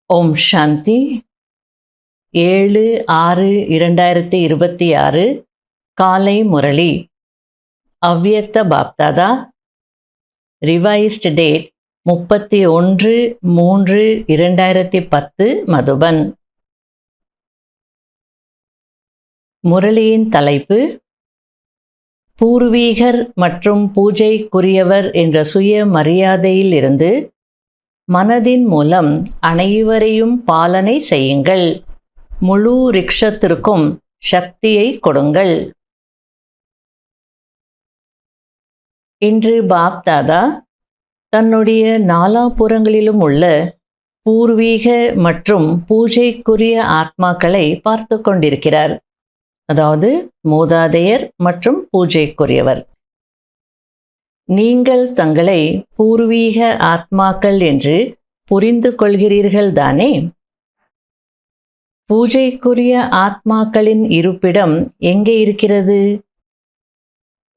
ஓம் சாந்தி. 7/6/2026 காலை முரளி. அவ்யக்த Bapdada. Revised date 31/3/2010 Madhuban. முரளியின் தலைப்பு பூர்வீகர் மற்றும் பூஜைக்குரியவர் என்ற சுய மரியாதையில் இருந்து மனதின் மூலம் அனைவரையும் பாலனை செய்யுங்கள். முழு ரிக்ஷத்திற்கும் சக்தியை கொடுங்கள். இன்று பாப்தாதா தன்னுடைய நாலாபுறங்களிலும் உள்ள பூர்வீக மற்றும் பூஜைக்குரிய ஆத்மாக்களை பார்த்து கொண்டிருக்கிறார். அதாவது மூதாதையர் மற்றும் பூஜைக்குரியவர். நீங்கள் தங்களை பூர்வீக ஆத்மாக்கள் என்று புரிந்து கொள்கிறீர்கள் தானே? பூஜைக்குரிய ஆத்மாக்களின் இருப்பிடம் எங்கே இருக்கிறது?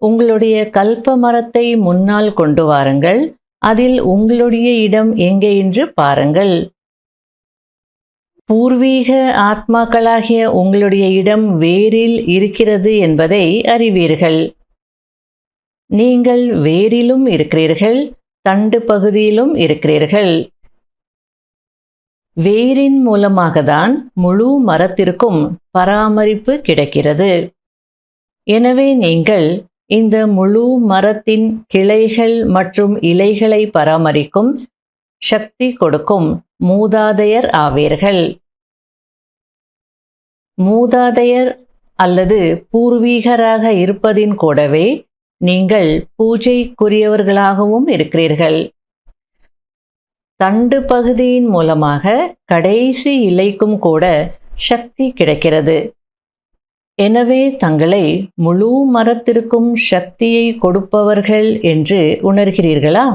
உங்களுடைய கல்ப மரத்தை முன்னால் கொண்டு வாருங்கள். அதில் உங்களுடைய இடம் எங்கே என்று பாருங்கள். பூர்வீக ஆத்மாக்களாகிய உங்களுடைய இடம் வேரில் இருக்கிறது என்பதை அறிவீர்கள். நீங்கள் வேரிலும் இருக்கிறீர்கள், தண்டு பகுதியிலும் இருக்கிறீர்கள். வேரின் மூலமாகத்தான் முழு மரத்திற்கும் பராமரிப்பு கிடைக்கிறது. எனவே நீங்கள் இந்த முழு மரத்தின் கிளைகள் மற்றும் இலைகளை பராமரிக்கும் சக்தி கொடுக்கும் மூதாதையர் ஆவீர்கள். மூதாதையர் அல்லது பூர்வீகராக இருப்பதின் கூடவே நீங்கள் பூஜைக்குரியவர்களாகவும் இருக்கிறீர்கள். தண்டு பகுதியின் மூலமாக கடைசி இலைக்கும் கூட சக்தி கிடைக்கிறது. எனவே தங்களை முழு மரத்திற்கும் சக்தியை கொடுப்பவர்கள் என்று உணர்கிறீர்களா?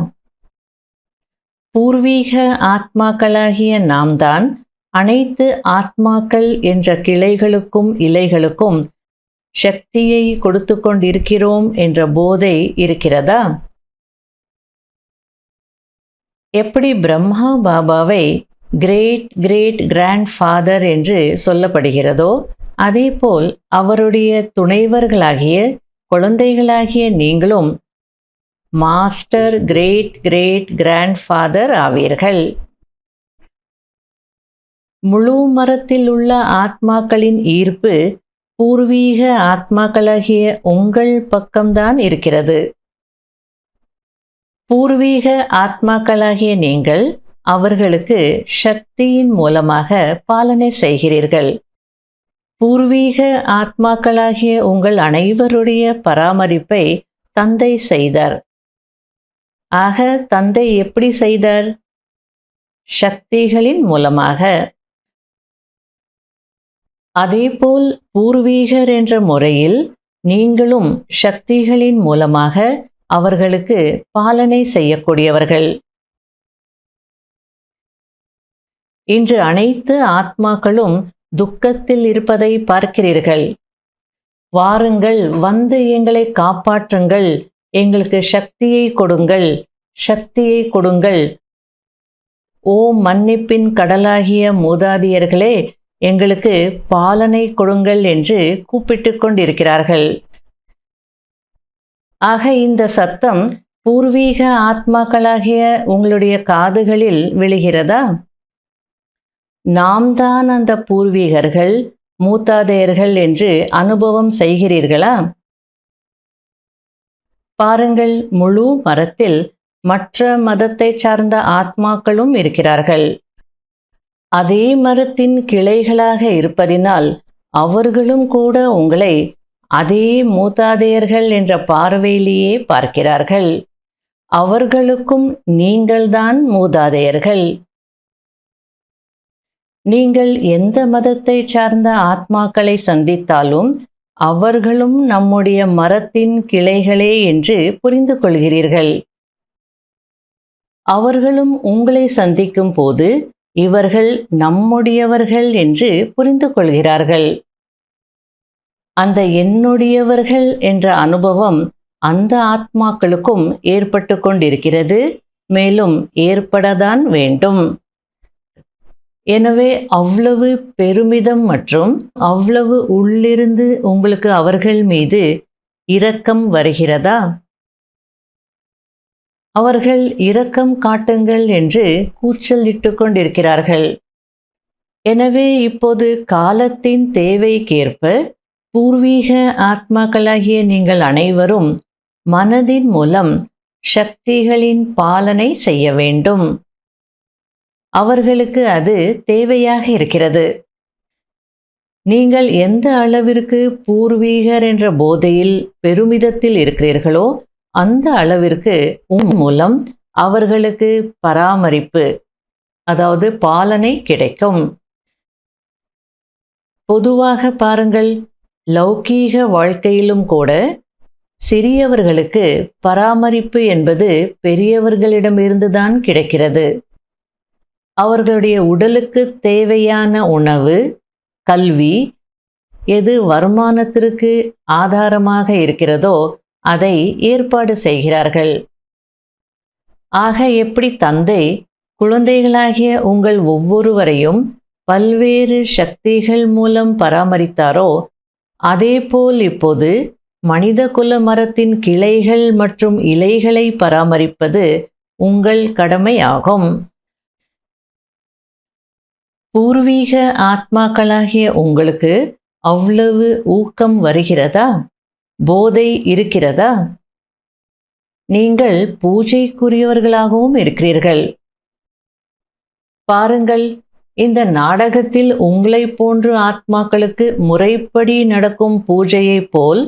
பூர்வீக ஆத்மாக்களாகிய நாம் தான் அனைத்து ஆத்மாக்கள் என்ற கிளைகளுக்கும் இலைகளுக்கும் சக்தியை கொடுத்து கொண்டிருக்கிறோம் என்ற போதை இருக்கிறதா? எப்படி பிரம்மா பாபாவை கிரேட் கிரேட் கிராண்ட் ஃபாதர் என்று சொல்லப்படுகிறதோ அதேபோல் அவருடைய துணைவர்களாகிய குழந்தைகளாகிய நீங்களும் master great great grandfather ஆவீர்கள். முழு மரத்தில் உள்ள ஆத்மாக்களின் ஈர்ப்பு பூர்வீக ஆத்மாக்களாகிய உங்கள் பக்கம்தான் இருக்கிறது. பூர்வீக ஆத்மாக்களாகிய நீங்கள் அவர்களுக்கு சக்தியின் மூலமாக பாலனை செய்கிறீர்கள். பூர்வீக ஆத்மாக்களாகிய உங்கள் அனைவருடைய பராமரிப்பை தந்தை செய்தார். ஆக தந்தை எப்படி செய்தார்? சக்திகளின் மூலமாக. அதேபோல் பூர்வீகர் என்ற முறையில் நீங்களும் சக்திகளின் மூலமாக அவர்களுக்கு பாலனை செய்யக்கூடியவர்கள். இன்று அனைத்து ஆத்மாக்களும் துக்கத்தில் இருப்பதை பார்க்கிறீர்கள். வாருங்கள், வந்து எங்களை காப்பாற்றுங்கள், எங்களுக்கு சக்தியை கொடுங்கள், சக்தியை கொடுங்கள். ஓ மன்னிப்பின் கடலாகிய மூதாதையர்களே, எங்களுக்கு பாலனை கொடுங்கள் என்று கூப்பிட்டு கொண்டிருக்கிறார்கள். ஆக இந்த சத்தம் பூர்வீக ஆத்மாக்களாகிய உங்களுடைய காதுகளில் விழுகிறதா? நாம் தான் அந்த பூர்வீகர்கள், மூதாதையர்கள் என்று அனுபவம் செய்கிறீர்களா? பாருங்கள், முழு மரத்தில் மற்ற மதத்தை சார்ந்த ஆத்மாக்களும் இருக்கிறார்கள். அதே மரத்தின் கிளைகளாக இருப்பதினால் அவர்களும் கூட உங்களை அதே மூதாதையர்கள் என்ற பார்வையிலேயே பார்க்கிறார்கள். அவர்களுக்கும் நீங்கள்தான் மூதாதையர்கள். நீங்கள் எந்த மதத்தை சார்ந்த ஆத்மாக்களை சந்தித்தாலும் அவர்களும் நம்முடைய மரத்தின் கிளைகளே என்று புரிந்து கொள்கிறீர்கள். அவர்களும் உங்களை சந்திக்கும் போது இவர்கள் நம்முடையவர்கள் என்று புரிந்து கொள்கிறார்கள். அந்த என்னுடையவர்கள் என்ற அனுபவம் அந்த ஆத்மாக்களுக்கும் ஏற்பட்டு கொண்டிருக்கிறது. மேலும் ஏற்படத்தான் வேண்டும். எனவே அவ்வளவு பெருமிதம் மற்றும் அவ்வளவு உள்ளிருந்து உங்களுக்கு அவர்கள் மீது இரக்கம் வருகிறதா? அவர்கள் இரக்கம் காட்டுங்கள் என்று கூச்சலிட்டுக் கொண்டிருக்கிறார்கள். எனவே இப்போது காலத்தின் தேவைக்கேற்ப பூர்வீக ஆத்மாக்களாகிய நீங்கள் அனைவரும் மனதின் மூலம் சக்திகளின் பாலனை செய்ய வேண்டும். அவர்களுக்கு அது தேவையாக இருக்கிறது. நீங்கள் எந்த அளவிற்கு பூர்வீகர் என்ற போதையில் பெருமிதத்தில் இருக்கிறீர்களோ அந்த அளவிற்கு மூலம் அவர்களுக்கு பராமரிப்பு, அதாவது பாலனை கிடைக்கும். பொதுவாக பாருங்கள், லௌகீக வாழ்க்கையிலும் கூட சிறியவர்களுக்கு பராமரிப்பு என்பது பெரியவர்களிடமிருந்துதான் கிடைக்கிறது. அவர்களுடைய உடலுக்கு தேவையான உணவு, கல்வி எது வருமானத்திற்கு ஆதாரமாக இருக்கிறதோ அதை ஏற்பாடு செய்கிறார்கள். ஆக எப்படி தந்தை குழந்தைகளாகிய உங்கள் ஒவ்வொருவரையும் பல்வேறு சக்திகள் மூலம் பராமரித்தாரோ அதேபோல் இப்போது மனித குல மரத்தின் கிளைகள் மற்றும் இலைகளை பராமரிப்பது உங்கள் கடமையாகும். பூர்வீக ஆத்மாக்களாகிய உங்களுக்கு அவ்வளவு ஊக்கம் வருகிறதா? போதை இருக்கிறதா? நீங்கள் பூஜைக்குரியவர்களாகவும் இருக்கிறீர்கள். பாருங்கள், இந்த நாடகத்தில் உங்களைப் போன்று ஆத்மாக்களுக்கு முறைப்படி நடக்கும் பூஜையைப் போல்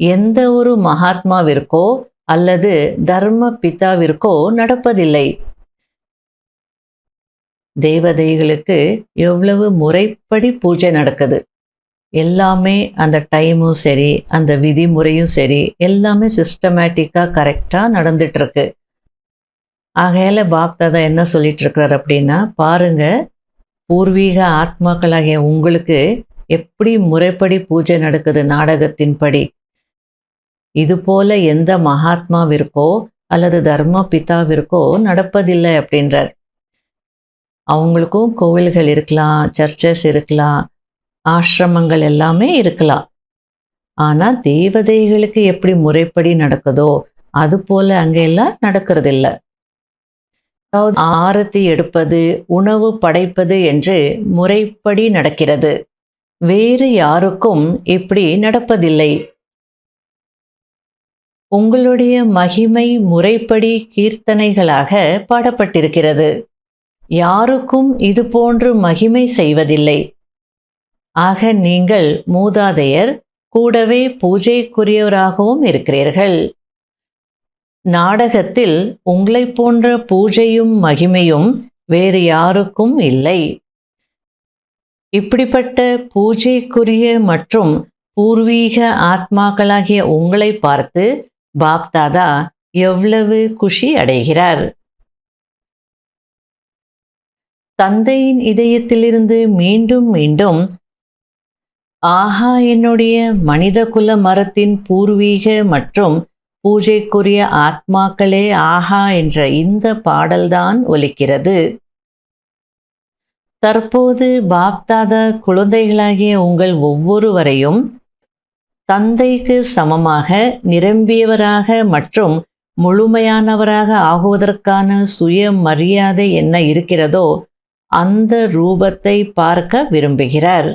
எந்த ஒரு மகாத்மாவிற்கோ அல்லது தர்ம பிதாவிற்கோ நடப்பதில்லை. தேவதைகளுக்கு எவ்வளவு முறைப்படி பூஜை நடக்குது. எல்லாமே அந்த டைமும் சரி, அந்த விதிமுறையும் சரி, எல்லாமே சிஸ்டமேட்டிக்காக கரெக்டாக நடந்துட்டு இருக்கு. ஆகையால பாப்தாதா என்ன சொல்லிட்டு இருக்கிறார் அப்படின்னா, பாருங்க, பூர்வீக ஆத்மாக்களாகிய உங்களுக்கு எப்படி முறைப்படி பூஜை நடக்குது நாடகத்தின்படி. இது போல எந்த மகாத்மாவிற்கோ அல்லது தர்ம பிதாவிற்கோ நடப்பதில்லை அப்படின்றார். அவங்களுக்கும் கோவில்கள் இருக்கலாம், சர்ச்சஸ் இருக்கலாம், ஆசிரமங்கள் எல்லாமே இருக்கலாம். ஆனால் தேவதைகளுக்கு எப்படி முறைப்படி நடக்குதோ அது போல அங்கெல்லாம் நடக்கிறதில்ல. அதாவது ஆரத்தி எடுப்பது, உணவு படைப்பது என்று முறைப்படி நடக்கிறது. வேறு யாருக்கும் இப்படி நடப்பதில்லை. உங்களுடைய மகிமை முறைப்படி கீர்த்தனைகளாக பாடப்பட்டிருக்கிறது. யாருக்கும் இது போன்று மகிமை செய்வதில்லை. ஆக நீங்கள் மூதாதையர் கூடவே பூஜைக்குரியவராகவும் இருக்கிறீர்கள். நாடகத்தில் உங்களைப் போன்ற பூஜையும் மகிமையும் வேறு யாருக்கும் இல்லை. இப்படிப்பட்ட பூஜைக்குரிய மற்றும் பூர்வீக ஆத்மாக்களாகிய உங்களை பார்த்து பாப்தாதா எவ்வளவு குஷி அடைகிறார். தந்தையின் இதயத்திலிருந்து மீண்டும் மீண்டும் ஆஹா, என்னுடைய மனித குல மரத்தின் பூர்வீக மற்றும் பூஜைக்குரிய ஆத்மாக்களே ஆஹா என்ற இந்த பாடல்தான் ஒலிக்கிறது. தற்போது பாப்தாதா குழந்தைகளாகிய உங்கள் ஒவ்வொருவரையும் தந்தைக்கு சமமாக நிரம்பியவராக மற்றும் முழுமையானவராக ஆகுவதற்கான சுய மரியாதை என்ன இருக்கிறதோ அந்த ரூபத்தை பார்க்க விரும்புகிறார்.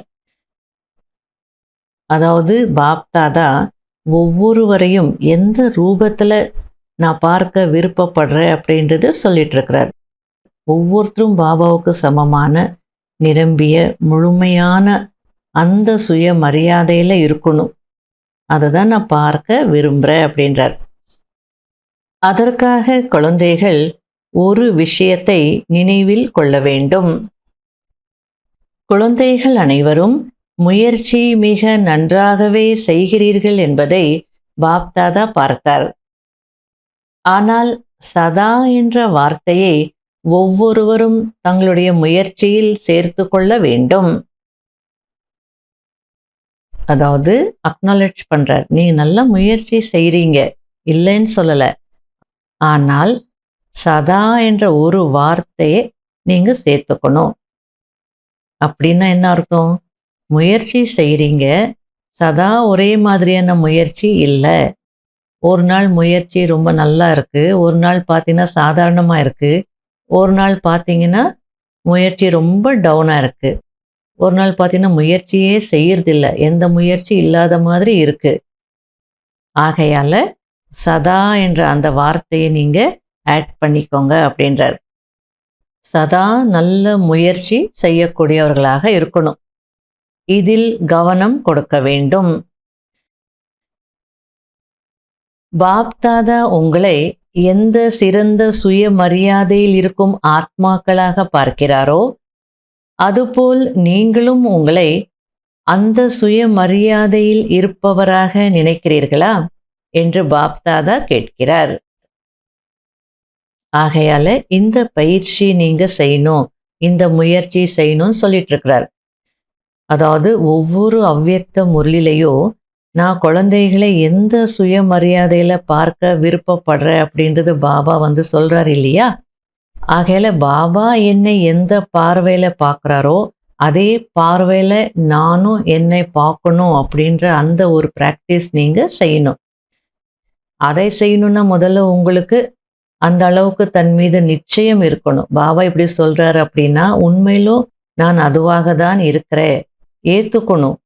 அதாவது பாப்தாதா ஒவ்வொருவரையும் எந்த ரூபத்தில் நான் பார்க்க விருப்பப்படுறேன் அப்படின்றது சொல்லிட்டு இருக்கிறார். ஒவ்வொருத்தரும் பாபாவுக்கு சமமான நிரம்பிய முழுமையான அந்த சுய மரியாதையில் இருக்கணும். அதை தான் நான் பார்க்க விரும்புகிறேன் அப்படின்றார். அதற்காக குழந்தைகள் ஒரு விஷயத்தை நினைவில் கொள்ள வேண்டும். குழந்தைகள் அனைவரும் முயற்சி மிக நன்றாகவே செய்கிறீர்கள் என்பதை பாப்தாதா பார்த்தார். ஆனால் சதா என்ற வார்த்தையை ஒவ்வொருவரும் தங்களுடைய முயற்சியில் சேர்த்து கொள்ள வேண்டும். அதாவது அக்னாலெட்ஜ் பண்றார், நீங்க நல்ல முயற்சி செய்றீங்க, இல்லைன்னு சொல்லல. ஆனால் சதா என்ற ஒரு வார்த்தையை நீங்க சேர்த்துக்கணும். அப்படின்னா என்ன அர்த்தம்? முயற்சி செய்றீங்க. சதா ஒரே மாதிரியான முயற்சி இல்ல. ஒரு நாள் முயற்சி ரொம்ப நல்லா இருக்கு. ஒரு நாள் பார்த்தீங்கன்னா சாதாரணமா இருக்கு. ஒரு நாள் பார்த்தீங்கன்னா முயற்சி ரொம்ப டவுனா இருக்கு. ஒரு நாள் பார்த்தீங்கன்னா முயற்சியே செய்யறதில்ல. எந்த முயற்சி இல்லாத மாதிரி இருக்கு. ஆகையால சதா என்ற அந்த வார்த்தைய நீங்க ஆட் பண்ணிக்கோங்க அப்படின்றார். சதா நல்ல முயற்சி செய்யக்கூடியவர்களாக இருக்கணும். இதில் கவனம் கொடுக்க வேண்டும். பாப்தாதா உங்களை எந்த சிறந்த சுயமரியாதையில் இருக்கும் ஆத்மாக்களாக பார்க்கிறாரோ, அதுபோல் நீங்களும் உங்களை அந்த சுயமரியாதையில் இருப்பவராக நினைக்கிறீர்களா? என்று பாப்தாதா கேட்கிறார். ஆகையால இந்த பயிற்சி நீங்க செய்யணும். இந்த முயற்சி செய்யணும்னு சொல்லிட்டு இருக்கிறார். அதாவது ஒவ்வொரு அவ்வியக்த முரளிலையும் நான் குழந்தைகளை எந்த சுயமரியாதையில பார்க்க விருப்பப்படுறேன் அப்படின்றது பாபா வந்து சொல்றாரு இல்லையா? ஆகையால பாபா என்னை எந்த பார்வையில பார்க்குறாரோ, அதே பார்வையில நானும் என்னை பார்க்கணும் அப்படின்ற அந்த ஒரு பிராக்டிஸ் நீங்க செய்யணும். அதை செய்யணும்னா முதல்ல உங்களுக்கு அந்த அளவுக்கு தன் மீது நிச்சயம் இருக்கணும். பாபா இப்படி சொல்றாரு அப்படின்னா, உண்மையிலும் நான் அதுவாக தான் இருக்கிறேன். ஏத்துக்கணும்.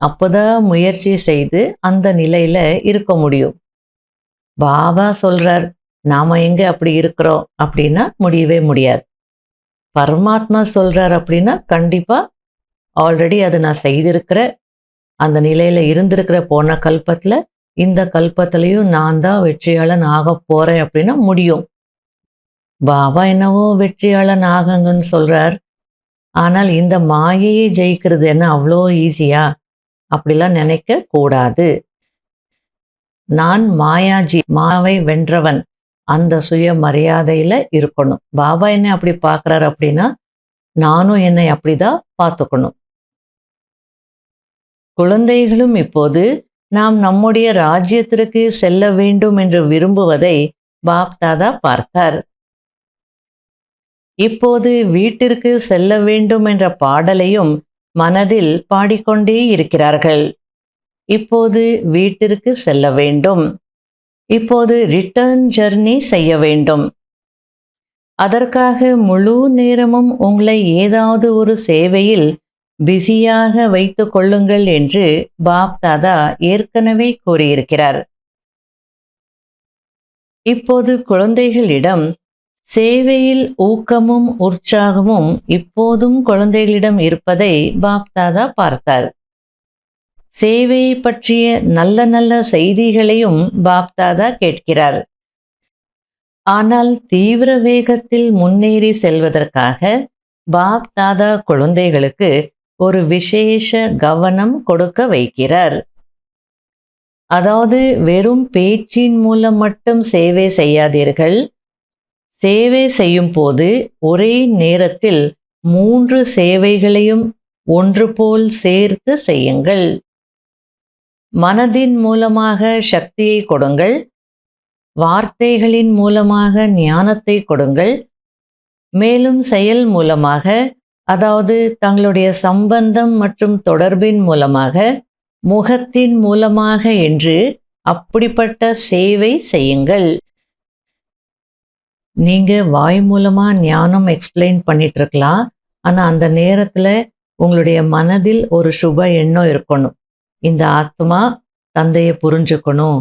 அப்போதான் முயற்சி செய்து அந்த நிலையில இருக்க முடியும். பாபா சொல்றார், நாம எங்க அப்படி இருக்கிறோம் அப்படின்னா முடியவே முடியாது. பரமாத்மா சொல்றார் அப்படின்னா கண்டிப்பா ஆல்ரெடி அதை நான் செய்திருக்கிறேன். அந்த நிலையில இருந்திருக்கிற போன கல்பத்துல, இந்த கல்பத்திலையும் நான் தான் வெற்றியாளன் ஆகப் போறேன் அப்படின்னா முடியும். பாபா என்னவோ வெற்றியாளன் ஆகுங்கன்னு சொல்றார். ஆனால் இந்த மாயையை ஜெயிக்கிறது என்ன அவ்வளோ ஈஸியா? அப்படிலாம் நினைக்க கூடாது. நான் மாயாஜி, மாவை வென்றவன். அந்த சுயமரியாதையில இருக்கணும். பாபா என்னை அப்படி பார்க்குறாரு அப்படின்னா, நானும் என்னை அப்படிதான் பார்த்துக்கணும். குழந்தைகளும் இப்போது நாம் நம்முடைய ராஜ்யத்திற்கு செல்ல வேண்டும் என்று விரும்புவதை பாப்தாதா பார்த்தார். இப்போது வீட்டிற்கு செல்ல வேண்டும் என்ற பாடலையும் மனதில் பாடிக்கொண்டே இருக்கிறார்கள். இப்போது வீட்டிற்கு செல்ல வேண்டும். இப்போது ரிட்டர்ன் ஜர்னி செய்ய வேண்டும். அதற்காக முழு நேரமும் உங்களை ஏதாவது ஒரு சேவையில் பிஸியாக வைத்துக் கொள்ளுங்கள் என்று பாப்தாதா ஏற்கனவே கூறியிருக்கிறார். இப்போது குழந்தைகளிடம் சேவையில் ஊக்கமும் உற்சாகமும் இப்போதும் குழந்தைகளிடம் இருப்பதை பாப்தாதா பார்த்தார். சேவையை பற்றிய நல்ல நல்ல செய்திகளையும் பாப்தாதா கேட்கிறார். ஆனால் தீவிர வேகத்தில் முன்னேறி செல்வதற்காக பாப்தாதா குழந்தைகளுக்கு ஒரு விசேஷ கவனம் கொடுக்க வைக்கிறார். அதாவது வெறும் பேச்சின் மூலம் மட்டும் சேவை செய்யாதீர்கள். சேவை செய்யும் போது ஒரே நேரத்தில் 3 சேவைகளையும் ஒன்று போல் சேர்த்து செய்யுங்கள். மனதின் மூலமாக சக்தியை கொடுங்கள். வார்த்தைகளின் மூலமாக ஞானத்தை கொடுங்கள். மேலும் செயல் மூலமாக, அதாவது தங்களுடைய சம்பந்தம் மற்றும் தொடர்பின் மூலமாக, முகத்தின் மூலமாக என்று அப்படிப்பட்ட சேவை செய்யுங்கள். நீங்க வாய் மூலமா ஞானம் எக்ஸ்பிளைன் பண்ணிட்டு இருக்கலாம். ஆனா அந்த நேரத்துல உங்களுடைய மனதில் ஒரு சுப எண்ணம் இருக்கணும். இந்த ஆத்மா தந்தையை புரிஞ்சுக்கணும்,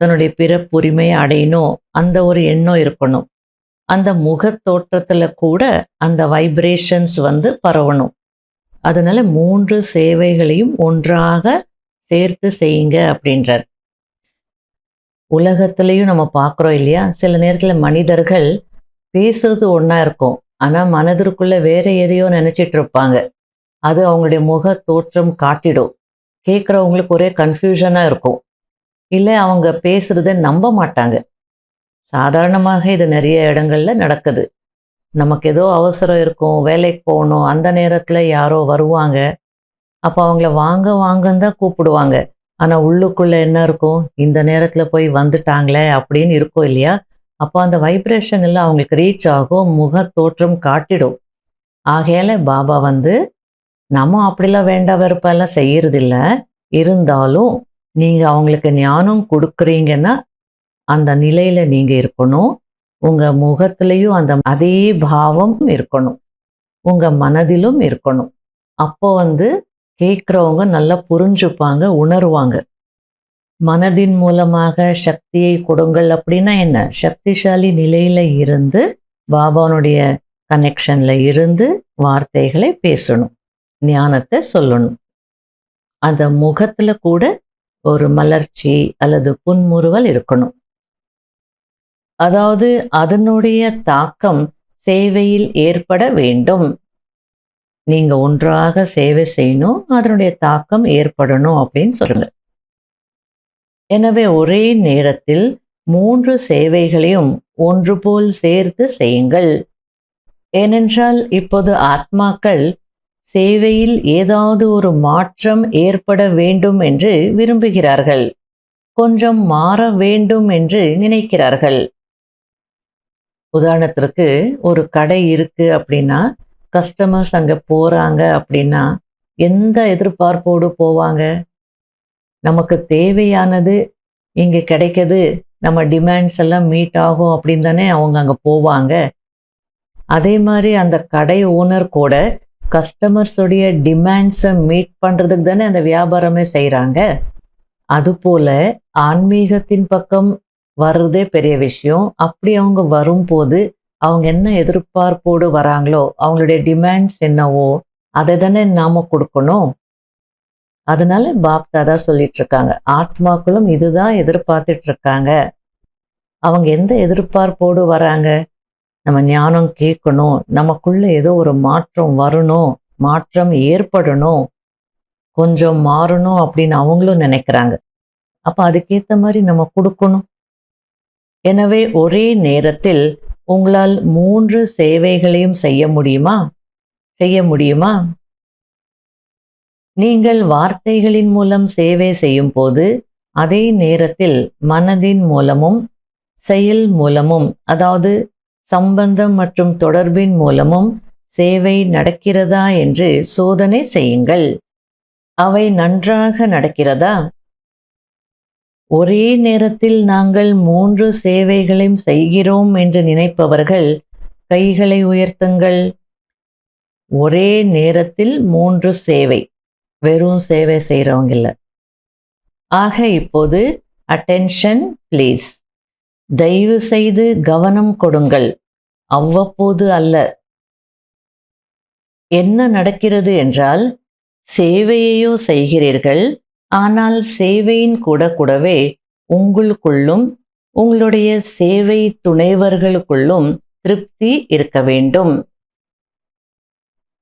தன்னுடைய பிறப்புரிமையை அடையணும், அந்த ஒரு எண்ணம் இருக்கணும். அந்த முகத் தோற்றத்துல கூட அந்த வைப்ரேஷன்ஸ் வந்து பரவணும். அதனால 3 சேவைகளையும் ஒன்றாக சேர்த்து செய்யுங்க அப்படின்றார். உலகத்திலையும் நம்ம பார்க்குறோம் இல்லையா? சில நேரத்தில் மனிதர்கள் பேசுறது ஒன்றா இருக்கும். ஆனால் மனதிற்குள்ள வேற எதையோ நினச்சிட்டு இருப்பாங்க. அது அவங்களுடைய முக தோற்றம் காட்டிடும். கேட்குறவங்களுக்கு ஒரே கன்ஃபியூஷனாக இருக்கும். இல்லை அவங்க பேசுறத நம்ப மாட்டாங்க. சாதாரணமாக இது நிறைய இடங்கள்ல நடக்குது. நமக்கு ஏதோ அவசரம் இருக்கும், வேலைக்கு போகணும், அந்த நேரத்தில் யாரோ வருவாங்க. அப்போ அவங்கள வாங்க வாங்கன்னு தான் கூப்பிடுவாங்க. ஆனால் உள்ளுக்குள்ளே என்ன இருக்கும்? இந்த நேரத்தில் போய் வந்துட்டாங்களே அப்படின்னு இருக்கும் இல்லையா? அப்போ அந்த வைப்ரேஷன் எல்லாம் அவங்களுக்கு ரீச் ஆகும், முக தோற்றம் காட்டிடும். ஆகையால பாபா வந்து நம்ம அப்படிலாம் வேண்டா வெறுப்பெல்லாம் செய்யறதில்ல. இருந்தாலும் நீங்க அவங்களுக்கு ஞானம் கொடுக்குறீங்கன்னா அந்த நிலையில நீங்க இருக்கணும். உங்க முகத்திலையும் அந்த அதே பாவம் இருக்கணும். உங்க மனதிலும் இருக்கணும். அப்போ வந்து கேட்குறவங்க நல்லா புரிஞ்சுப்பாங்க, உணருவாங்க. மனதின் மூலமாக சக்தியை கொடுங்கள் அப்படின்னா என்ன? சக்திசாலி நிலையில இருந்து பாபானுடைய கனெக்ஷன்ல இருந்து வார்த்தைகளை பேசணும். ஞானத்தை சொல்லணும். அந்த முகத்துல கூட ஒரு மலர்ச்சி அல்லது புன்முறுவல் இருக்கணும். அதாவது அதனுடைய தாக்கம் சேவையில் ஏற்பட வேண்டும். நீங்க ஒன்றாக சேவை செய்யணும், அதனுடைய தாக்கம் ஏற்படணும் அப்படின்னு சொல்லுங்க. எனவே ஒரே நேரத்தில் 3 சேவைகளையும் ஒன்று போல் சேர்த்து செய்யுங்கள். ஏனென்றால் இப்போது ஆத்மாக்கள் சேவையில் ஏதாவது ஒரு மாற்றம் ஏற்பட வேண்டும் என்று விரும்புகிறார்கள். கொஞ்சம் மாற வேண்டும் என்று நினைக்கிறார்கள். உதாரணத்திற்கு ஒரு கடை இருக்கு அப்படின்னா, கஸ்டமர்ஸ் அங்க போறாங்க அப்படின்னா, எந்த எதிர்பார்ப்போடு போவாங்க? நமக்கு தேவையானது இங்க கிடைக்குது, நம்ம டிமாண்ட்ஸ் எல்லாம் மீட் ஆகும் அப்படின்னு தானே அவங்க அங்க போவாங்க. அதே மாதிரி அந்த கடை ஓனர் கூட கஸ்டமர்ஸுடைய டிமாண்ட்ஸை மீட் பண்றதுக்கு தானே அந்த வியாபாரமே செய்கிறாங்க. அதுபோல ஆன்மீகத்தின் பக்கம் வர்றதே பெரிய விஷயம். அப்படி அவங்க வரும்போது அவங்க என்ன எதிர்பார்ப்போடு வராங்களோ, அவங்களுடைய டிமாண்ட்ஸ் என்னவோ அதை தானே நாம கொடுக்கணும். அதனால பாப்தாதா சொல்லிட்டு இருக்காங்க, ஆத்மாக்களும் இதுதான் எதிர்பார்த்துட்டு இருக்காங்க. அவங்க எந்த எதிர்பார்ப்போடு வராங்க? நம்ம ஞானம் கேட்கணும், நமக்குள்ள ஏதோ ஒரு மாற்றம் வரணும், மாற்றம் ஏற்படணும், கொஞ்சம் மாறணும் அப்படின்னு அவங்களும் நினைக்கிறாங்க. அப்ப அதுக்கேற்ற மாதிரி நம்ம கொடுக்கணும். எனவே ஒரே நேரத்தில் உங்களால் 3 சேவைகளையும் செய்ய முடியுமா? செய்ய முடியுமா? நீங்கள் வார்த்தைகளின் மூலம் சேவை செய்யும் போது அதே நேரத்தில் மனதின் மூலமும் செயல் மூலமும், அதாவது சம்பந்தம் மற்றும் தொடர்பின் மூலமும் சேவை நடக்கிறதா என்று சோதனை செய்யுங்கள். அவை நன்றாக நடக்கிறதா? ஒரே நேரத்தில் நாங்கள் 3 சேவைகளையும் செய்கிறோம் என்று நினைப்பவர்கள் கைகளை உயர்த்துங்கள். ஒரே நேரத்தில் 3 சேவை, வெறும் சேவை செய்கிறவங்க இல்லை. ஆக இப்போது அட்டென்ஷன் ப்ளீஸ். தயவு செய்து கவனம் கொடுங்கள், அவ்வப்போது அல்ல. என்ன நடக்கிறது என்றால், சேவையையோ செய்கிறீர்கள், ஆனால் சேவையின் கூடவே உங்களுக்குள்ளும் உங்களுடைய சேவை துணைவர்களுக்குள்ளும் திருப்தி இருக்க வேண்டும்.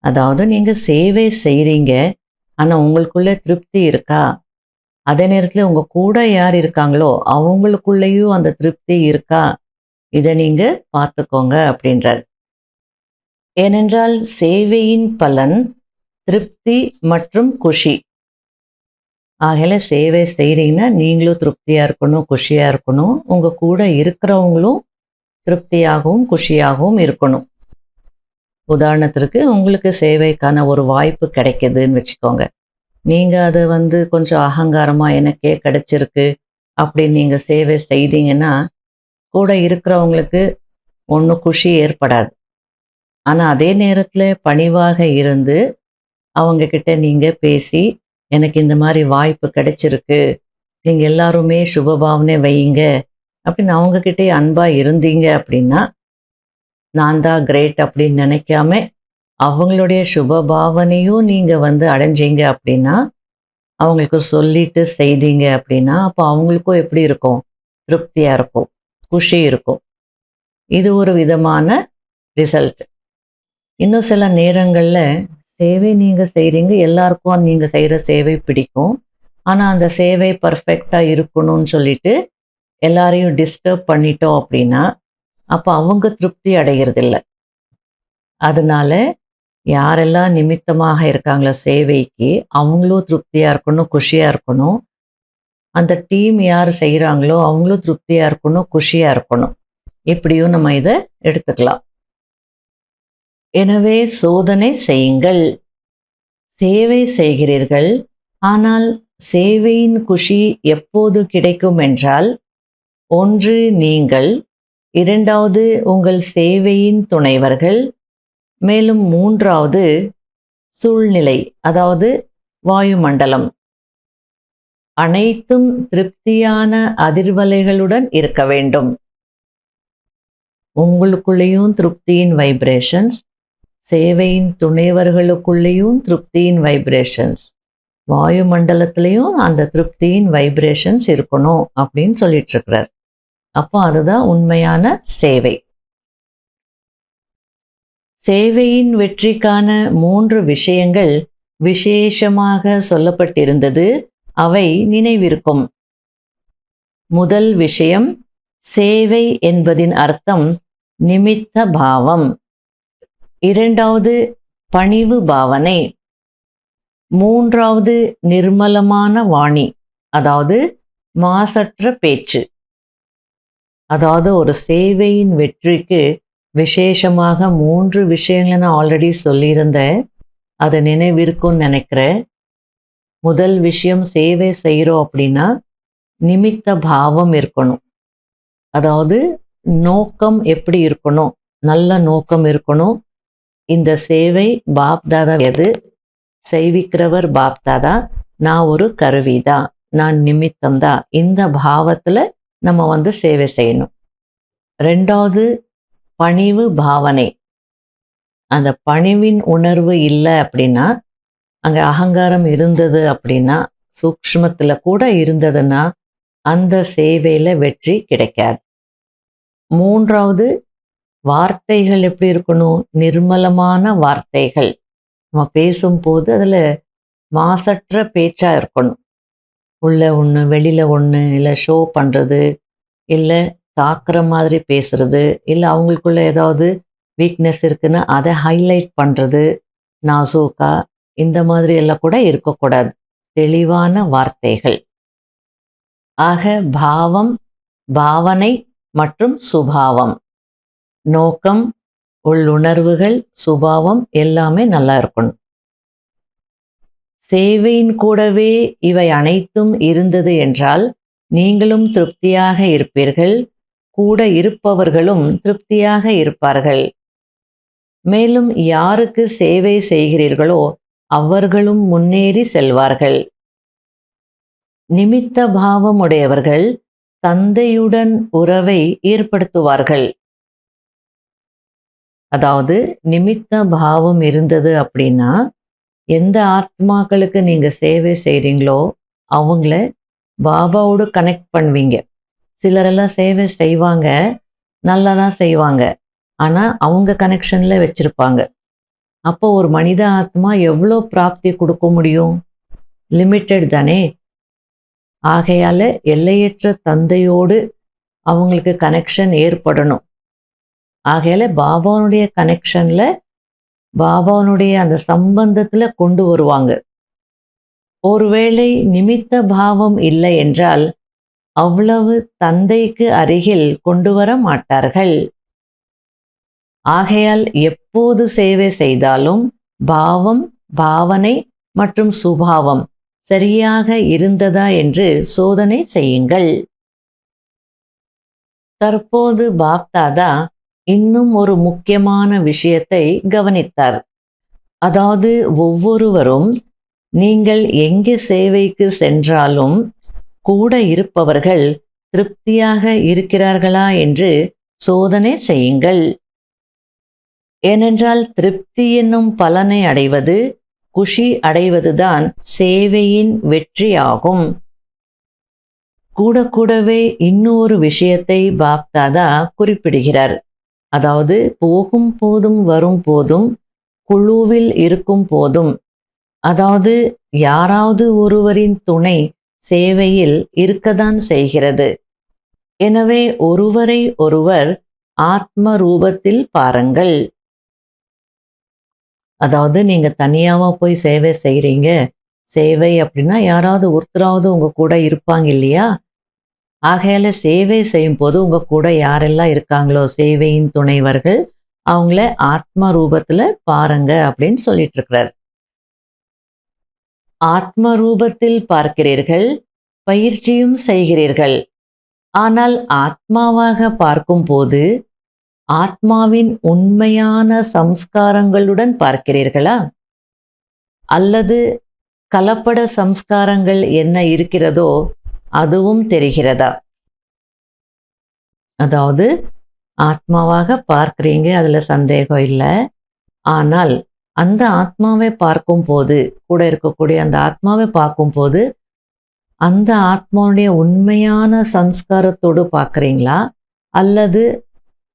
அதாவது நீங்க சேவை செய்றீங்க, ஆனா உங்களுக்குள்ள திருப்தி இருக்கா? அதே நேரத்தில் உங்க கூட யார் இருக்காங்களோ அவங்களுக்குள்ளேயும் அந்த திருப்தி இருக்கா? இதை நீங்க பார்த்துக்கோங்க அப்படின்றார். ஏனென்றால் சேவையின் பலன் திருப்தி மற்றும் குஷி. ஆகல சேவை செய்கிறீங்கன்னா நீங்களும் திருப்தியாக இருக்கணும், குஷியாக இருக்கணும். உங்கள் கூட இருக்கிறவங்களும் திருப்தியாகவும் குஷியாகவும் இருக்கணும். உதாரணத்திற்கு உங்களுக்கு சேவைக்கான ஒரு வாய்ப்பு கிடைக்குதுன்னு வச்சுக்கோங்க. நீங்கள் அதை கொஞ்சம் அகங்காரமாக எனக்கே கிடைச்சிருக்கு அப்படின்னு நீங்கள் சேவை செய்தீங்கன்னா கூட இருக்கிறவங்களுக்கு ஒன்றும் குஷி ஏற்படாது. ஆனால் அதே நேரத்தில் பணிவாக இருந்து அவங்கக்கிட்ட நீங்கள் பேசி, எனக்கு இந்த மாதிரி வாய்ப்பு கிடைச்சிருக்கு, நீங்கள் எல்லாருமே சுபபாவனை வையுங்க அப்படின்னு அவங்கக்கிட்டே அன்பாக இருந்தீங்க அப்படின்னா, நான் தான் கிரேட் அப்படின்னு நினைக்காம அவங்களுடைய சுபபாவனையும் நீங்கள் அடைஞ்சீங்க அப்படின்னா, அவங்களுக்கு சொல்லிட்டு செய்தீங்க அப்படின்னா, அப்போ அவங்களுக்கும் எப்படி இருக்கும்? திருப்தியாக இருக்கும், குஷி இருக்கும். இது ஒரு விதமான ரிசல்ட். இன்னும் சில நேரங்களில் சேவை நீங்கள் செய்கிறீங்க, எல்லாருக்கும் நீங்கள் செய்கிற சேவை பிடிக்கும். ஆனால் அந்த சேவை பர்ஃபெக்டாக இருக்கணும்னு சொல்லிட்டு எல்லாரையும் டிஸ்டர்ப் பண்ணிட்டோம் அப்படின்னா, அப்போ அவங்க திருப்தி அடைகிறதில்ல. அதனால யாரெல்லாம் நிமித்தமாக இருக்காங்களோ சேவைக்கு, அவங்களும் திருப்தியாக இருக்கணும், குஷியாக இருக்கணும். அந்த டீம் யார் செய்கிறாங்களோ அவங்களும் திருப்தியாக இருக்கணும், குஷியாக இருக்கணும். இப்படியும் நம்ம இதை எடுத்துக்கலாம். எனவே சோதனை செய்யுங்கள். சேவை செய்கிறீர்கள், ஆனால் சேவையின் குஷி எப்போது கிடைக்கும் என்றால், ஒன்று நீங்கள், இரண்டாவது உங்கள் சேவையின் துணைவர்கள், மேலும் மூன்றாவது சூழ்நிலை, அதாவது வாயுமண்டலம். அனைத்தும் திருப்தியான அதிர்வலைகளுடன் இருக்க வேண்டும். உங்களுக்குள்ளேயும் திருப்தியின் வைப்ரேஷன்ஸ், சேவையின் துணைவர்களுக்குள்ளேயும் திருப்தியின் வைப்ரேஷன்ஸ், வாயுமண்டலத்திலையும் அந்த திருப்தியின் வைப்ரேஷன்ஸ் இருக்கணும் அப்படின்னு சொல்லிட்டு இருக்கிறார். அப்போ அதுதான் உண்மையான சேவை. சேவையின் வெற்றிக்கான 3 விஷயங்கள் விசேஷமாக சொல்லப்பட்டிருந்தது. அவை நினைவிருக்கும். முதல் விஷயம், சேவை என்பதின் அர்த்தம் நிமித்த பாவம். இரண்டாவது பணிவு பாவனை. மூன்றாவது நிர்மலமான வாணி, அதாவது மாசற்ற பேச்சு. அதாவது ஒரு சேவையின் வெற்றிக்கு விசேஷமாக 3 விஷயங்களை நான் ஆல்ரெடி சொல்லியிருந்தேன். அதை நினைவிருக்கும்னு நினைக்கிறேன். முதல் விஷயம், சேவை செய்கிறோம் அப்படின்னா நிமித்த பாவம் இருக்கணும். அதாவது நோக்கம் எப்படி இருக்கணும்? நல்ல நோக்கம் இருக்கணும். இந்த சேவை பாப்தாதா எது? செய்விக்கிறவர் பாப்தாதா, நான் ஒரு கருவிதான், நான் நிமித்தம்தான். இந்த பாவத்தில் நம்ம சேவை செய்யணும். ரெண்டாவது பணிவு பாவனை. அந்த பணிவின் உணர்வு இல்லை அப்படின்னா, அங்கே அகங்காரம் இருந்தது அப்படின்னா, சூக்ஷ்மத்தில் கூட இருந்ததுன்னா அந்த சேவையில் வெற்றி கிடைக்காது. மூன்றாவது வார்த்தைகள் எப்படி இருக்கணும்? நிர்மலமான வார்த்தைகள். நம்ம பேசும்போது அதில் மாசற்ற பேச்சாக இருக்கணும். உள்ள ஒன்று வெளியில் ஒன்று, இல்லை ஷோ பண்ணுறது, இல்லை தாக்குற மாதிரி பேசுறது, இல்லை அவங்களுக்குள்ள ஏதாவது வீக்னஸ் இருக்குன்னா அதை ஹைலைட் பண்ணுறது, நாசூக்கா, இந்த மாதிரி எல்லாம் கூட இருக்கக்கூடாது. தெளிவான வார்த்தைகள். ஆக பாவம், பாவனை மற்றும் சுபாவம், நோக்கம், உள்ளுணர்வுகள், சுபாவம் எல்லாமே நல்லா இருக்கணும். சேவையின் கூடவே இவை அனைத்தும் இருந்தது என்றால் நீங்களும் திருப்தியாக இருப்பீர்கள், கூட இருப்பவர்களும் திருப்தியாக இருப்பார்கள். மேலும் யாருக்கு சேவை செய்கிறீர்களோ அவர்களும் முன்னேறி செல்வார்கள். நிமித்த பாவம் உடையவர்கள் தந்தையுடன் உறவை ஏற்படுத்துவார்கள். அதாவது நிமித்த பாவம் இருந்தது அப்படின்னா, எந்த ஆத்மாக்களுக்கு நீங்க சேவை செய்றீங்களோ அவங்கள பாபாவோடு கனெக்ட் பண்ணுவீங்க. சிலரெல்லாம் சேவை செய்வாங்க, நல்லா தான் செய்வாங்க, ஆனால் அவங்க கனெக்ஷனில் வச்சுருப்பாங்க. அப்போ ஒரு மனித ஆத்மா எவ்வளோ பிராப்தி கொடுக்க முடியும்? லிமிட்டெட் தானே. ஆகையால் எல்லையற்ற தந்தையோடு அவங்களுக்கு கனெக்ஷன் ஏற்படணும். ஆகையால் பாபாவுடைய கனெக்ஷனில், பாபாவுடைய அந்த சம்பந்தத்தில் கொண்டு வருவாங்க. ஒருவேளை நிமித்த பாவம் இல்லை என்றால் அவ்வளவு தந்தைக்கு அருகில் கொண்டு வர மாட்டார்கள். ஆகையால் எப்போது சேவை செய்தாலும் பாவம், பாவனை மற்றும் சுபாவம் சரியாக இருந்ததா என்று சோதனை செய்யுங்கள். தற்போது பாப்தாதா இன்னும் ஒரு முக்கியமான விஷயத்தை கவனித்தார். அதாவது ஒவ்வொருவரும் நீங்கள் எங்கே சேவைக்கு சென்றாலும் கூட இருப்பவர்கள் திருப்தியாக இருக்கிறார்களா என்று சோதனை செய்யுங்கள். ஏனென்றால் திருப்தி என்னும் பலனை அடைவது, குஷி அடைவதுதான் சேவையின் வெற்றியாகும். கூடவே இன்னொரு விஷயத்தை பாப்தாதா குறிப்பிடுகிறார். அதாவது போகும் போதும் வரும் போதும், குழுவில் இருக்கும் போதும், அதாவது யாராவது ஒருவரின் துணை சேவையில் இருக்கத்தான் செய்கிறது. எனவே ஒருவரை ஒருவர் ஆத்ம ரூபத்தில் பாருங்கள். அதாவது நீங்க தனியாவா போய் சேவை செய்றீங்க? சேவை அப்படின்னா யாராவது ஒருத்தராவது உங்க கூட இருப்பாங்க இல்லையா? ஆகையால சேவை செய்யும் போது உங்க கூட யாரெல்லாம் இருக்காங்களோ சேவையின் துணைவர்கள், அவங்கள ஆத்ம ரூபத்துல பாருங்க அப்படின்னு சொல்லிட்டு இருக்கிறார். ஆத்ம ரூபத்தில் பார்க்கிறீர்கள், பயிற்சியும் செய்கிறீர்கள். ஆனால் ஆத்மாவாக பார்க்கும்போது ஆத்மாவின் உண்மையான சம்ஸ்காரங்களுடன் பார்க்கிறீர்களா? அல்லது கலப்பட சம்ஸ்காரங்கள் என்ன இருக்கிறதோ அதுவும் தெரிகிறதா? அதாவது ஆத்மாவாக பார்க்கிறீங்க, அதுல சந்தேகம் இல்லை. ஆனால் அந்த ஆத்மாவை பார்க்கும்போது, கூட இருக்கக்கூடிய அந்த ஆத்மாவை பார்க்கும்போது அந்த ஆத்மாவுடைய உண்மையான சம்ஸ்காரத்தோடு பார்க்குறீங்களா? அல்லது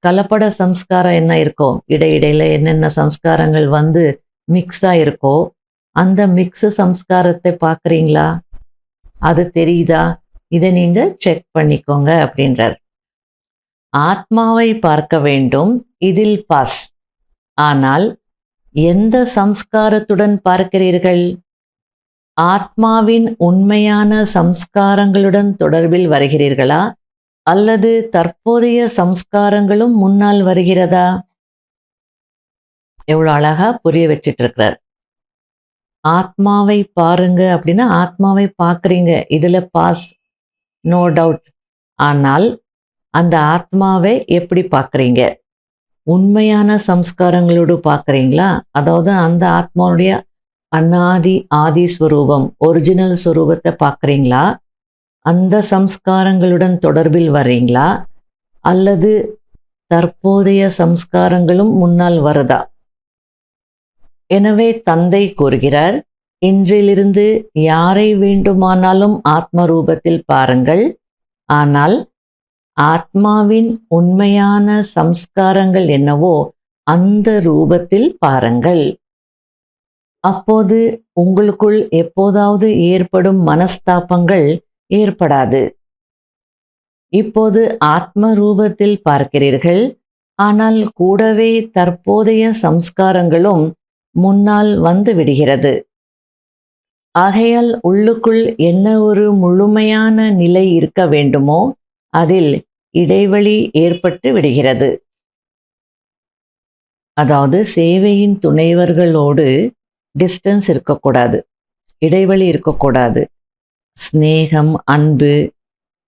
கலப்பட சம்ஸ்காரம் என்ன இருக்கோ, இடையிடையில என்னென்ன சம்ஸ்காரங்கள் வந்து மிக்ஸா இருக்கோ அந்த மிக்ஸ் சம்ஸ்காரத்தை பார்க்குறீங்களா? அது தெரியுதா? இதை நீங்க செக் பண்ணிக்கோங்க அப்படின்றார். ஆத்மாவை பார்க்க வேண்டும், இதில் பாஸ். ஆனால் எந்த சம்ஸ்காரத்துடன் பார்க்கிறீர்கள்? ஆத்மாவின் உண்மையான சம்ஸ்காரங்களுடன் தொடர்பில் வருகிறீர்களா? அல்லது தற்போதைய சம்ஸ்காரங்களும் முன்னால் வருகிறதா? எவ்வளவு அழகா புரிய வச்சிட்டு இருக்கிறார். ஆத்மாவை பாருங்க அப்படின்னா ஆத்மாவை பார்க்குறீங்க, இதுல பாஸ், நோ டவுட். ஆனால் அந்த ஆத்மாவை எப்படி பார்க்குறீங்க? உண்மையான சம்ஸ்காரங்களோடு பார்க்குறீங்களா? அதாவது அந்த ஆத்மாவுடைய அநாதி ஆதி ஸ்வரூபம், ஒரிஜினல் ஸ்வரூபத்தை பார்க்குறீங்களா? அந்த சம்ஸ்காரங்களுடன் தொடர்பில் வர்றீங்களா? அல்லது தற்போதைய சம்ஸ்காரங்களும் முன்னால் வருதா? எனவே தந்தை கூறுகிறார், இன்றிலிருந்து யாரை வேண்டுமானாலும் ஆத்ம ரூபத்தில் பாருங்கள். ஆனால் ஆத்மாவின் உண்மையான சம்ஸ்காரங்கள் என்னவோ அந்த ரூபத்தில் பாருங்கள். அப்போது உங்களுக்குள் எப்போதாவது ஏற்படும் மனஸ்தாபங்கள் ஏற்படாது. இப்போது ஆத்ம ரூபத்தில் பார்க்கிறீர்கள், ஆனால் கூடவே தற்போதைய சம்ஸ்காரங்களும் முன்னால் வந்து விடுகிறது. ஆகையால் உள்ளுக்குள் என்ன ஒரு முழுமையான நிலை இருக்க வேண்டுமோ அதில் இடைவெளி ஏற்பட்டு விடுகிறது. அதாவது சேவையின் துணைவர்களோடு டிஸ்டன்ஸ் இருக்கக்கூடாது, இடைவெளி இருக்கக்கூடாது. ஸ்நேகம், அன்பு,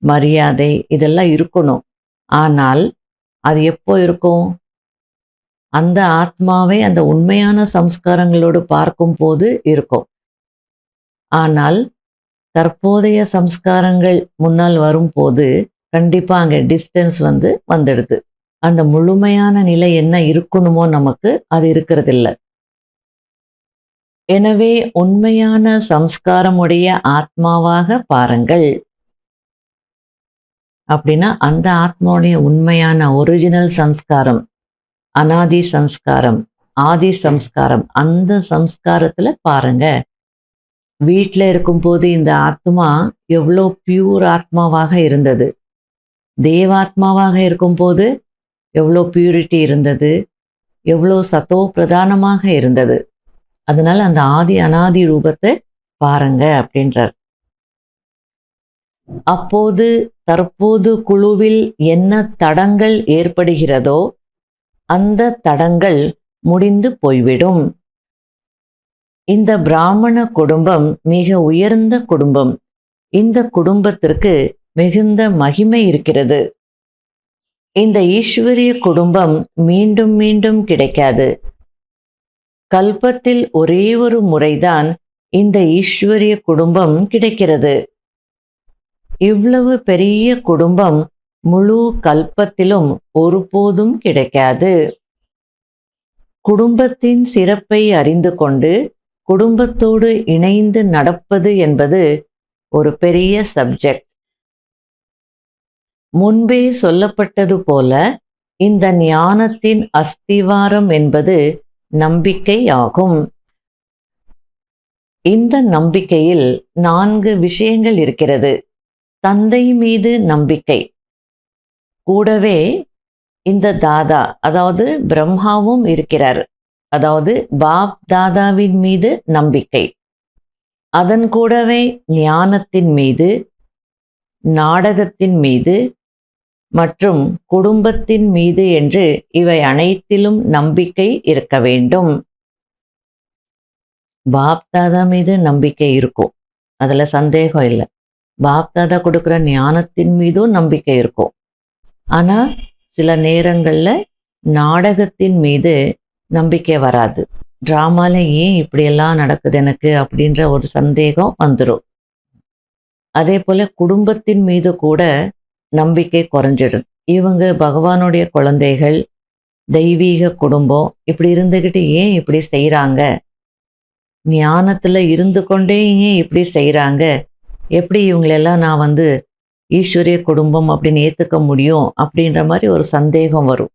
மரியாதை இதெல்லாம் இருக்கணும். ஆனால் அது எப்போ இருக்கும்? அந்த ஆத்மாவை அந்த உண்மையான சம்ஸ்காரங்களோடு பார்க்கும் போது இருக்கும். ஆனால் தற்போதைய சம்ஸ்காரங்கள் முன்னால் வரும்போது கண்டிப்பா அங்க டிஸ்டன்ஸ் வந்துடுது. அந்த முழுமையான நிலை என்ன இருக்கணுமோ நமக்கு அது இருக்கிறதில்ல. எனவே உண்மையான சம்ஸ்காரமுடைய ஆத்மாவாக பாருங்கள். அப்படின்னா அந்த ஆத்மாவுடைய உண்மையான ஒரிஜினல் சம்ஸ்காரம், அனாதி சம்ஸ்காரம், ஆதி சம்ஸ்காரம், அந்த சம்ஸ்காரத்துல பாருங்க. வீட்டில் இருக்கும்போது இந்த ஆத்மா எவ்வளோ பியூர் ஆத்மாவாக இருந்தது, தேவாத்மாவாக இருக்கும்போது எவ்வளோ பியூரிட்டி இருந்தது, எவ்வளோ சத்தோ பிரதானமாக இருந்தது. அதனால அந்த ஆதி அனாதி ரூபத்தை பாருங்க அப்படின்றார். அப்போது தற்போது குழுவில் என்ன தடங்கள் ஏற்படுகிறதோ அந்த தடங்கள் முடிந்து போய்விடும். இந்த பிராமண குடும்பம் மிக உயர்ந்த குடும்பம். இந்த குடும்பத்திற்கு மிகுந்த மகிமை இருக்கிறது. இந்த ஈஸ்வரிய குடும்பம் மீண்டும் மீண்டும் கிடைக்காது. கல்பத்தில் ஒரே ஒரு முறைதான் இந்த ஈஸ்வரிய குடும்பம் கிடைக்கிறது. இவ்வளவு பெரிய குடும்பம் முழு கல்பத்திலும் ஒருபோதும் கிடைக்காது. குடும்பத்தின் சிறப்பை அறிந்து கொண்டு குடும்பத்தோடு இணைந்து நடப்பது என்பது ஒரு பெரிய சப்ஜெக்ட். முன்பே சொல்லப்பட்டது போல இந்த ஞானத்தின் அஸ்திவாரம் என்பது நம்பிக்கை ஆகும். இந்த நம்பிக்கையில் 4 விஷயங்கள் இருக்கிறது. தந்தை மீது நம்பிக்கை, கூடவே இந்த தாதா அதாவது பிரம்மாவும் இருக்கிறார், அதாவது பாப் தாதாவின் மீது நம்பிக்கை. அதன் கூடவே ஞானத்தின் மீது, நாடகத்தின் மீது, மற்றும் குடும்பத்தின் மீது என்று இவை அனைத்திலும் நம்பிக்கை இருக்க வேண்டும். பாப்தாதா மீது நம்பிக்கை இருக்கும், அதுல சந்தேகம் இல்லை. பாப்தாதா கொடுக்குற ஞானத்தின் மீதும் நம்பிக்கை இருக்கும். ஆனா சில நேரங்கள்ல நாடகத்தின் மீது நம்பிக்கை வராது. டிராமால ஏன் இப்படியெல்லாம் நடக்குது எனக்கு அப்படின்ற ஒரு சந்தேகம் வந்துடும். அதே போல குடும்பத்தின் மீது கூட நம்பிக்கை குறைஞ்சிடுது. இவங்க பகவானுடைய குழந்தைகள், தெய்வீக குடும்பம், இப்படி இருந்துகிட்டு ஏன் இப்படி செய்யறாங்க, ஞானத்துல இருந்து கொண்டே ஏன் இப்படி செய்யறாங்க, எப்படி இவங்களெல்லாம் நான் ஈஸ்வரிய குடும்பம் அப்படின்னு ஏத்துக்க முடியும் அப்படின்ற மாதிரி ஒரு சந்தேகம் வரும்.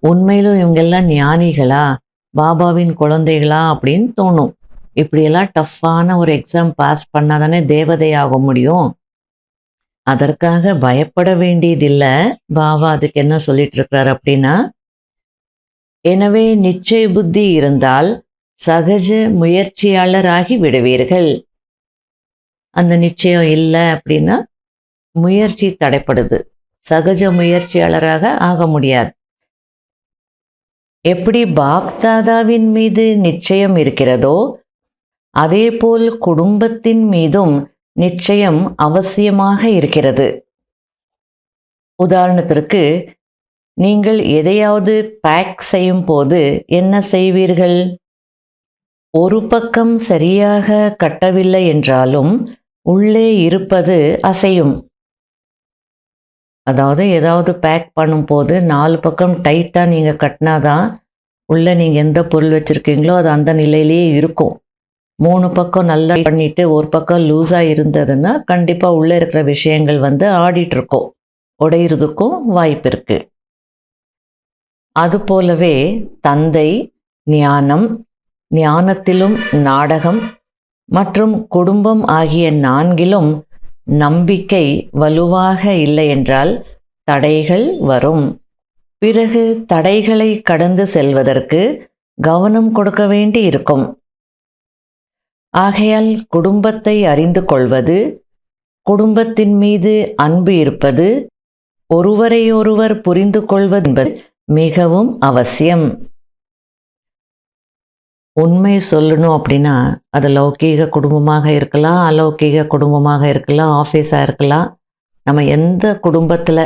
உண்மையிலும் இவங்கெல்லாம் ஞானிகளா, பாபாவின் குழந்தைகளா அப்படின்னு தோணும். இப்படியெல்லாம் டஃப்பான ஒரு எக்ஸாம் பாஸ் பண்ணாதானே தேவதை ஆக முடியும். அதற்காக பயப்பட வேண்டியதில்லை. பாபா அதுக்கு என்ன சொல்லிட்டு இருக்கிறார் அப்படின்னா, எனவே நிச்சய புத்தி இருந்தால் சகஜ முயற்சியாளராகி விடுவீர்கள். அந்த நிச்சயம் இல்லை அப்படின்னா முயற்சி தடைப்படுது. சகஜ முயற்சியாளராக ஆக முடியாது. எப்படி பாப்தாதாவின் மீது நிச்சயம் இருக்கிறதோ அதேபோல் குடும்பத்தின் மீதும் நிச்சயம் அவசியமாக இருக்கிறது. உதாரணத்திற்கு, நீங்கள் எதையாவது பேக் செய்யும் போது என்ன செய்வீர்கள்? ஒரு பக்கம் சரியாக கட்டவில்லை என்றாலும் உள்ளே இருப்பது அசையும். அதாவது ஏதாவது பேக் பண்ணும்போது 4 பக்கம் டைட்டாக நீங்கள் கட்டினாதான் உள்ளே நீங்கள் எந்த பொருள் வச்சுருக்கீங்களோ அது அந்த நிலையிலேயே இருக்கும். 3 பக்கம் நல்லா பண்ணிட்டு ஒரு பக்கம் லூஸாக இருந்ததுன்னா கண்டிப்பாக உள்ளே இருக்கிற விஷயங்கள் ஆடிட்டு இருக்கும், உடையிறதுக்கும் வாய்ப்பு இருக்கு. அதுபோலவே தந்தை, ஞானம், ஞானத்திலும் நாடகம் மற்றும் குடும்பம் ஆகிய 4லும் நம்பிக்கை வலுவாக இல்லை என்றால் தடைகள் வரும். பிறகு தடைகளை கடந்து செல்வதற்கு கவனம் கொடுக்க வேண்டி இருக்கும். ஆகையால் குடும்பத்தை அறிந்து கொள்வது, குடும்பத்தின் மீது அன்பு இருப்பது, ஒருவரையொருவர் புரிந்து கொள்வது என்பது மிகவும் அவசியம். உண்மை சொல்லணும் அப்படின்னா அது லௌகீக குடும்பமாக இருக்கலாம், அலௌகீக குடும்பமாக இருக்கலாம், ஆஃபீஸாக இருக்கலாம். நம்ம எந்த குடும்பத்தில்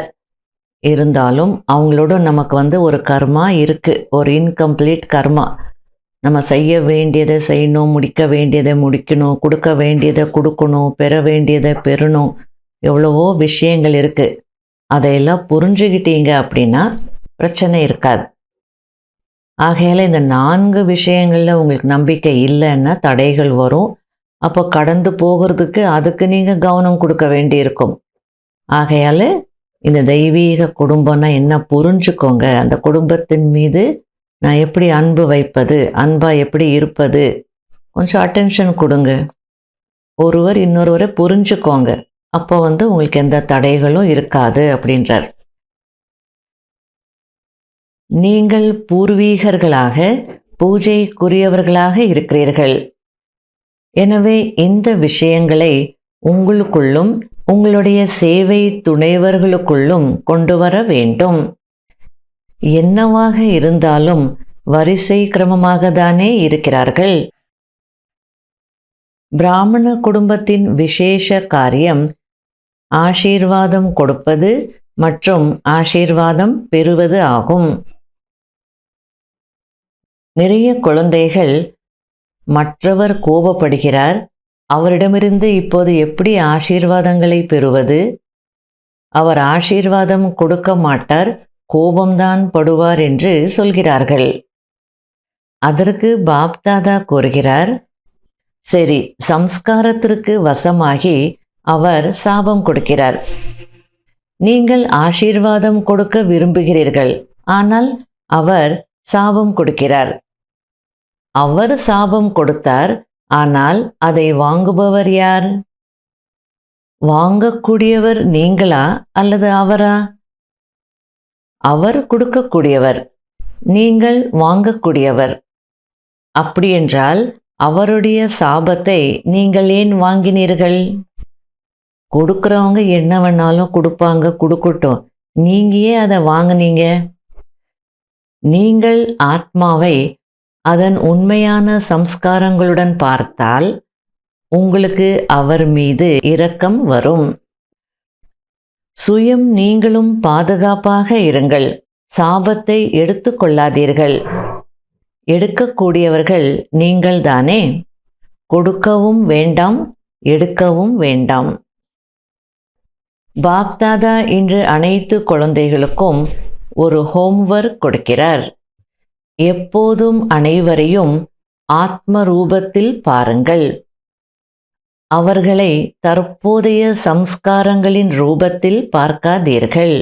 இருந்தாலும் அவங்களோட நமக்கு ஒரு கர்மா இருக்குது, ஒரு இன்கம்ப்ளீட் கர்மா. நம்ம செய்ய வேண்டியதை செய்யணும், முடிக்க வேண்டியதை முடிக்கணும், கொடுக்க வேண்டியதை கொடுக்கணும், பெற வேண்டியதை பெறணும். எவ்வளவோ விஷயங்கள் இருக்குது. அதையெல்லாம் புரிஞ்சுக்கிட்டீங்க அப்படின்னா பிரச்சனை இருக்காது. ஆகையால் இந்த 4 விஷயங்களில் உங்களுக்கு நம்பிக்கை இல்லைன்னா தடைகள் வரும். அப்போ கடந்து போகிறதுக்கு அதுக்கு நீங்கள் கவனம் கொடுக்க வேண்டியிருக்கும். ஆகையால் இந்த தெய்வீக குடும்பம்னா என்ன புரிஞ்சுக்கோங்க. அந்த குடும்பத்தின் மீது நான் எப்படி அன்பு வைப்பது, அன்பாக எப்படி இருப்பது, கொஞ்சம் அட்டென்ஷன் கொடுங்க. ஒருவர் இன்னொருவரை புரிஞ்சுக்கோங்க. அப்போ உங்களுக்கு எந்த தடைகளும் இருக்காது அப்படின்றார். நீங்கள் பூர்வீகர்களாக பூஜைக்குரியவர்களாக இருக்கிறீர்கள். எனவே இந்த விஷயங்களை உங்களுக்குள்ளும் உங்களுடைய சேவை துணைவர்களுக்குள்ளும் கொண்டு வர வேண்டும். என்னவாக இருந்தாலும் வரிசை கிரமமாக தானே இருக்கிறார்கள். பிராமண குடும்பத்தின் விசேஷ காரியம் ஆசீர்வாதம் கொடுப்பது மற்றும் ஆசீர்வாதம் பெறுவது ஆகும். நிறைய குழந்தைகள் மற்றவர் கோபப்படுகிறார், அவரிடமிருந்து இப்போது எப்படி ஆசீர்வாதங்களை பெறுவது, அவர் ஆசீர்வாதம் கொடுக்க மாட்டார், கோபம்தான் படுவார் என்று சொல்கிறார்கள். அதற்கு பாப்தாதா கூறுகிறார், சரி, சம்ஸ்காரத்திற்கு வசமாகி அவர் சாபம் கொடுக்கிறார். நீங்கள் ஆசீர்வாதம் கொடுக்க விரும்புகிறீர்கள், ஆனால் அவர் சாபம் கொடுக்கிறார். அவர் சாபம் கொடுத்தார், ஆனால் அதை வாங்குபவர் யார்? வாங்கக்கூடியவர் நீங்களா அல்லது அவரா? அவர் கொடுக்கக்கூடியவர், நீங்கள் வாங்கக்கூடியவர். அப்படியென்றால் அவருடைய சாபத்தை நீங்கள் ஏன் வாங்கினீர்கள்? கொடுக்குறவங்க என்ன வேணாலும் கொடுப்பாங்க, கொடுக்கட்டும். நீங்க ஏன் அதை வாங்குனீங்க? நீங்கள் ஆத்மாவை அதன் உண்மையான சம்ஸ்காரங்களுடன் பார்த்தால் உங்களுக்கு அவர் மீது இரக்கம் வரும். சுயம் நீங்களும் பாதுகாப்பாக இருங்கள். சாபத்தை எடுத்துக்கொள்ளாதீர்கள். எடுக்கக்கூடியவர்கள் நீங்கள்தானே. கொடுக்கவும் வேண்டாம், எடுக்கவும் வேண்டாம். பாப்தாதா இன்று அனைத்து குழந்தைகளுக்கும் ஒரு ஹோம்வொர்க் கொடுக்கிறார். எப்போதும் அனைவரையும் ஆத்ம ரூபத்தில் பாருங்கள். அவர்களை தற்போதைய சம்ஸ்காரங்களின் ரூபத்தில் பார்க்காதீர்கள்.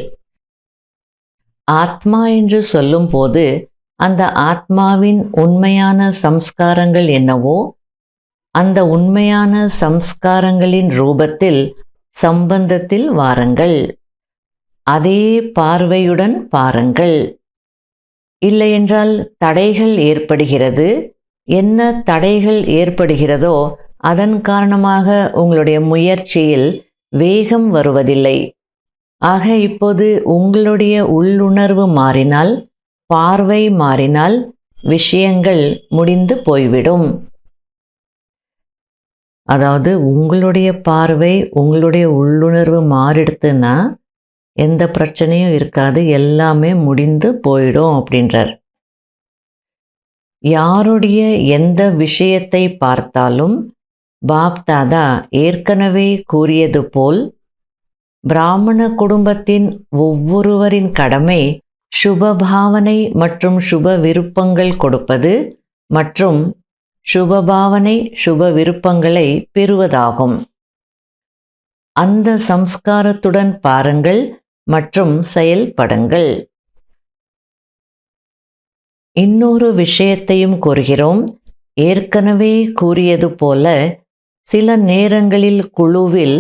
ஆத்மா என்று சொல்லும்போது அந்த ஆத்மாவின் உண்மையான சம்ஸ்காரங்கள் என்னவோ அந்த உண்மையான சம்ஸ்காரங்களின் ரூபத்தில் சம்பந்தத்தில் வாருங்கள். அதே பார்வையுடன் பாருங்கள். இல்லையென்றால் தடைகள் ஏற்படுகிறது. என்ன தடைகள் ஏற்படுகிறதோ அதன் காரணமாக உங்களுடைய முயற்சியில் வேகம் வருவதில்லை. ஆக இப்போது உங்களுடைய உள்ளுணர்வு மாறினால், பார்வை மாறினால் விஷயங்கள் முடிந்து போய்விடும். அதாவது உங்களுடைய பார்வை, உங்களுடைய உள்ளுணர்வு மாறிடுத்துன்னா எந்த பிரச்சனையும் இருக்காது, எல்லாமே முடிந்து போயிடும் அப்படின்றார். யாருடைய எந்த விஷயத்தை பார்த்தாலும் பாப்தாதா ஏற்கனவே கூறியது போல் பிராமண குடும்பத்தின் ஒவ்வொருவரின் கடமை சுபபாவனை மற்றும் சுப விருப்பங்கள் கொடுப்பது மற்றும் சுபபாவனை சுப விருப்பங்களை பெறுவதாகும். அந்த சம்ஸ்காரத்துடன் பாருங்கள் மற்றும் செயல்படுங்கள். இன்னொரு விஷயத்தையும் கூறுகிறோம். ஏற்கனவே கூறியது போல சில நேரங்களில் குழுவில்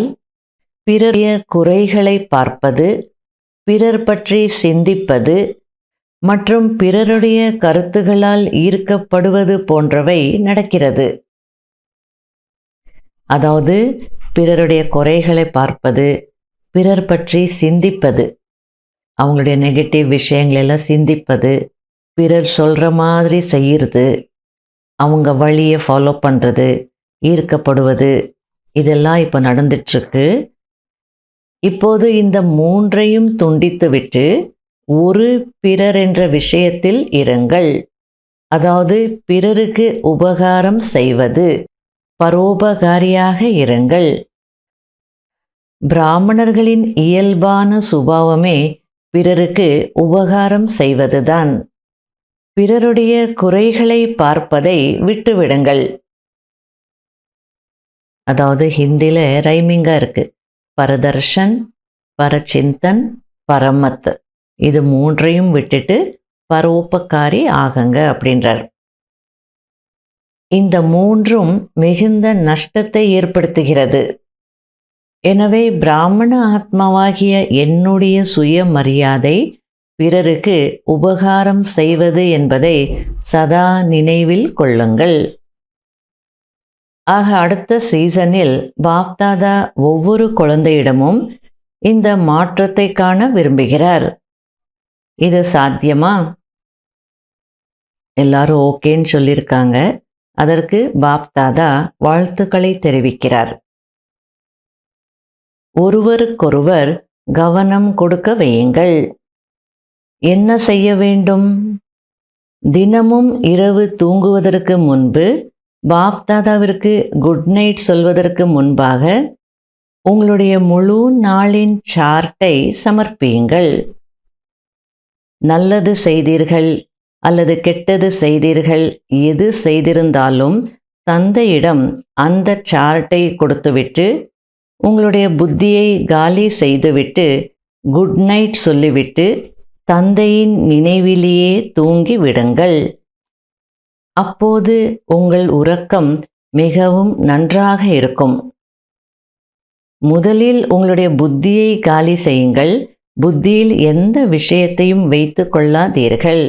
பிறருடைய குறைகளை பார்ப்பது, பிறர் பற்றி சிந்திப்பது மற்றும் பிறருடைய கருத்துகளால் ஈர்க்கப்படுவது போன்றவை நடக்கிறது. அதாவது பிறருடைய குறைகளை பார்ப்பது, பிறர் பற்றி சிந்திப்பது, அவங்களுடைய நெகட்டிவ் விஷயங்களெல்லாம் சிந்திப்பது, பிறர் சொல்கிற மாதிரி செய்கிறது, அவங்க வழியை ஃபாலோ பண்ணுறது, ஈர்க்கப்படுவது, இதெல்லாம் இப்போ நடந்துட்டுருக்கு. இப்போது இந்த மூன்றையும் துண்டித்துவிட்டு ஒரு பிறர் என்ற விஷயத்தில் இருங்கள். அதாவது பிறருக்கு உபகாரம் செய்வது, பரோபகாரியாக இருங்கள். பிராமணர்களின் இயல்பான சுபாவமே பிறருக்கு உபகாரம் செய்வதுதான். பிறருடைய குறைகளை பார்ப்பதை விட்டுவிடுங்கள். அதாவது ஹிந்தியில் ரைமிங்காக இருக்கு. பரதர்ஷன், பரச்சிந்தன், பரமத், இது மூன்றையும் விட்டுட்டு பரோபகாரி ஆகுங்க அப்படின்றார். இந்த மூன்றும் மிகுந்த நஷ்டத்தை ஏற்படுத்துகிறது. எனவே பிராமண ஆத்மாவாகிய என்னுடைய சுயமரியாதை பிறருக்கு உபகாரம் செய்வது என்பதை சதா நினைவில் கொள்ளுங்கள். ஆக அடுத்த சீசனில் பாப்தாதா ஒவ்வொரு குழந்தையிடமும் இந்த மாற்றத்தை காண விரும்புகிறார். இது சாத்தியமா? எல்லாரும் ஓகேன்னு சொல்லியிருக்காங்க. அதற்கு பாப்தாதா வாழ்த்துக்களை தெரிவிக்கிறார். ஒருவருக்கொருவர் கவனம் கொடுக்க வையுங்கள். என்ன செய்ய வேண்டும்? தினமும் இரவு தூங்குவதற்கு முன்பு பாப்தாதாவிற்கு குட் நைட் சொல்வதற்கு முன்பாக உங்களுடைய முழு நாளின் சார்ட்டை சமர்ப்பியுங்கள். நல்லது செய்தீர்கள் அல்லது கெட்டது செய்தீர்கள், எது செய்திருந்தாலும் தந்தையிடம் அந்த சார்ட்டை கொடுத்துவிட்டு உங்களுடைய புத்தியை காலி செய்துவிட்டு குட் நைட் சொல்லிவிட்டு தந்தையின் நினைவிலேயே தூங்கி விடுங்கள். அப்போது உங்கள் உறக்கம் மிகவும் நன்றாக இருக்கும். முதலில் உங்களுடைய புத்தியை காலி செய்யுங்கள். புத்தியில் எந்த விஷயத்தையும் வைத்து கொள்ளாதீர்கள்.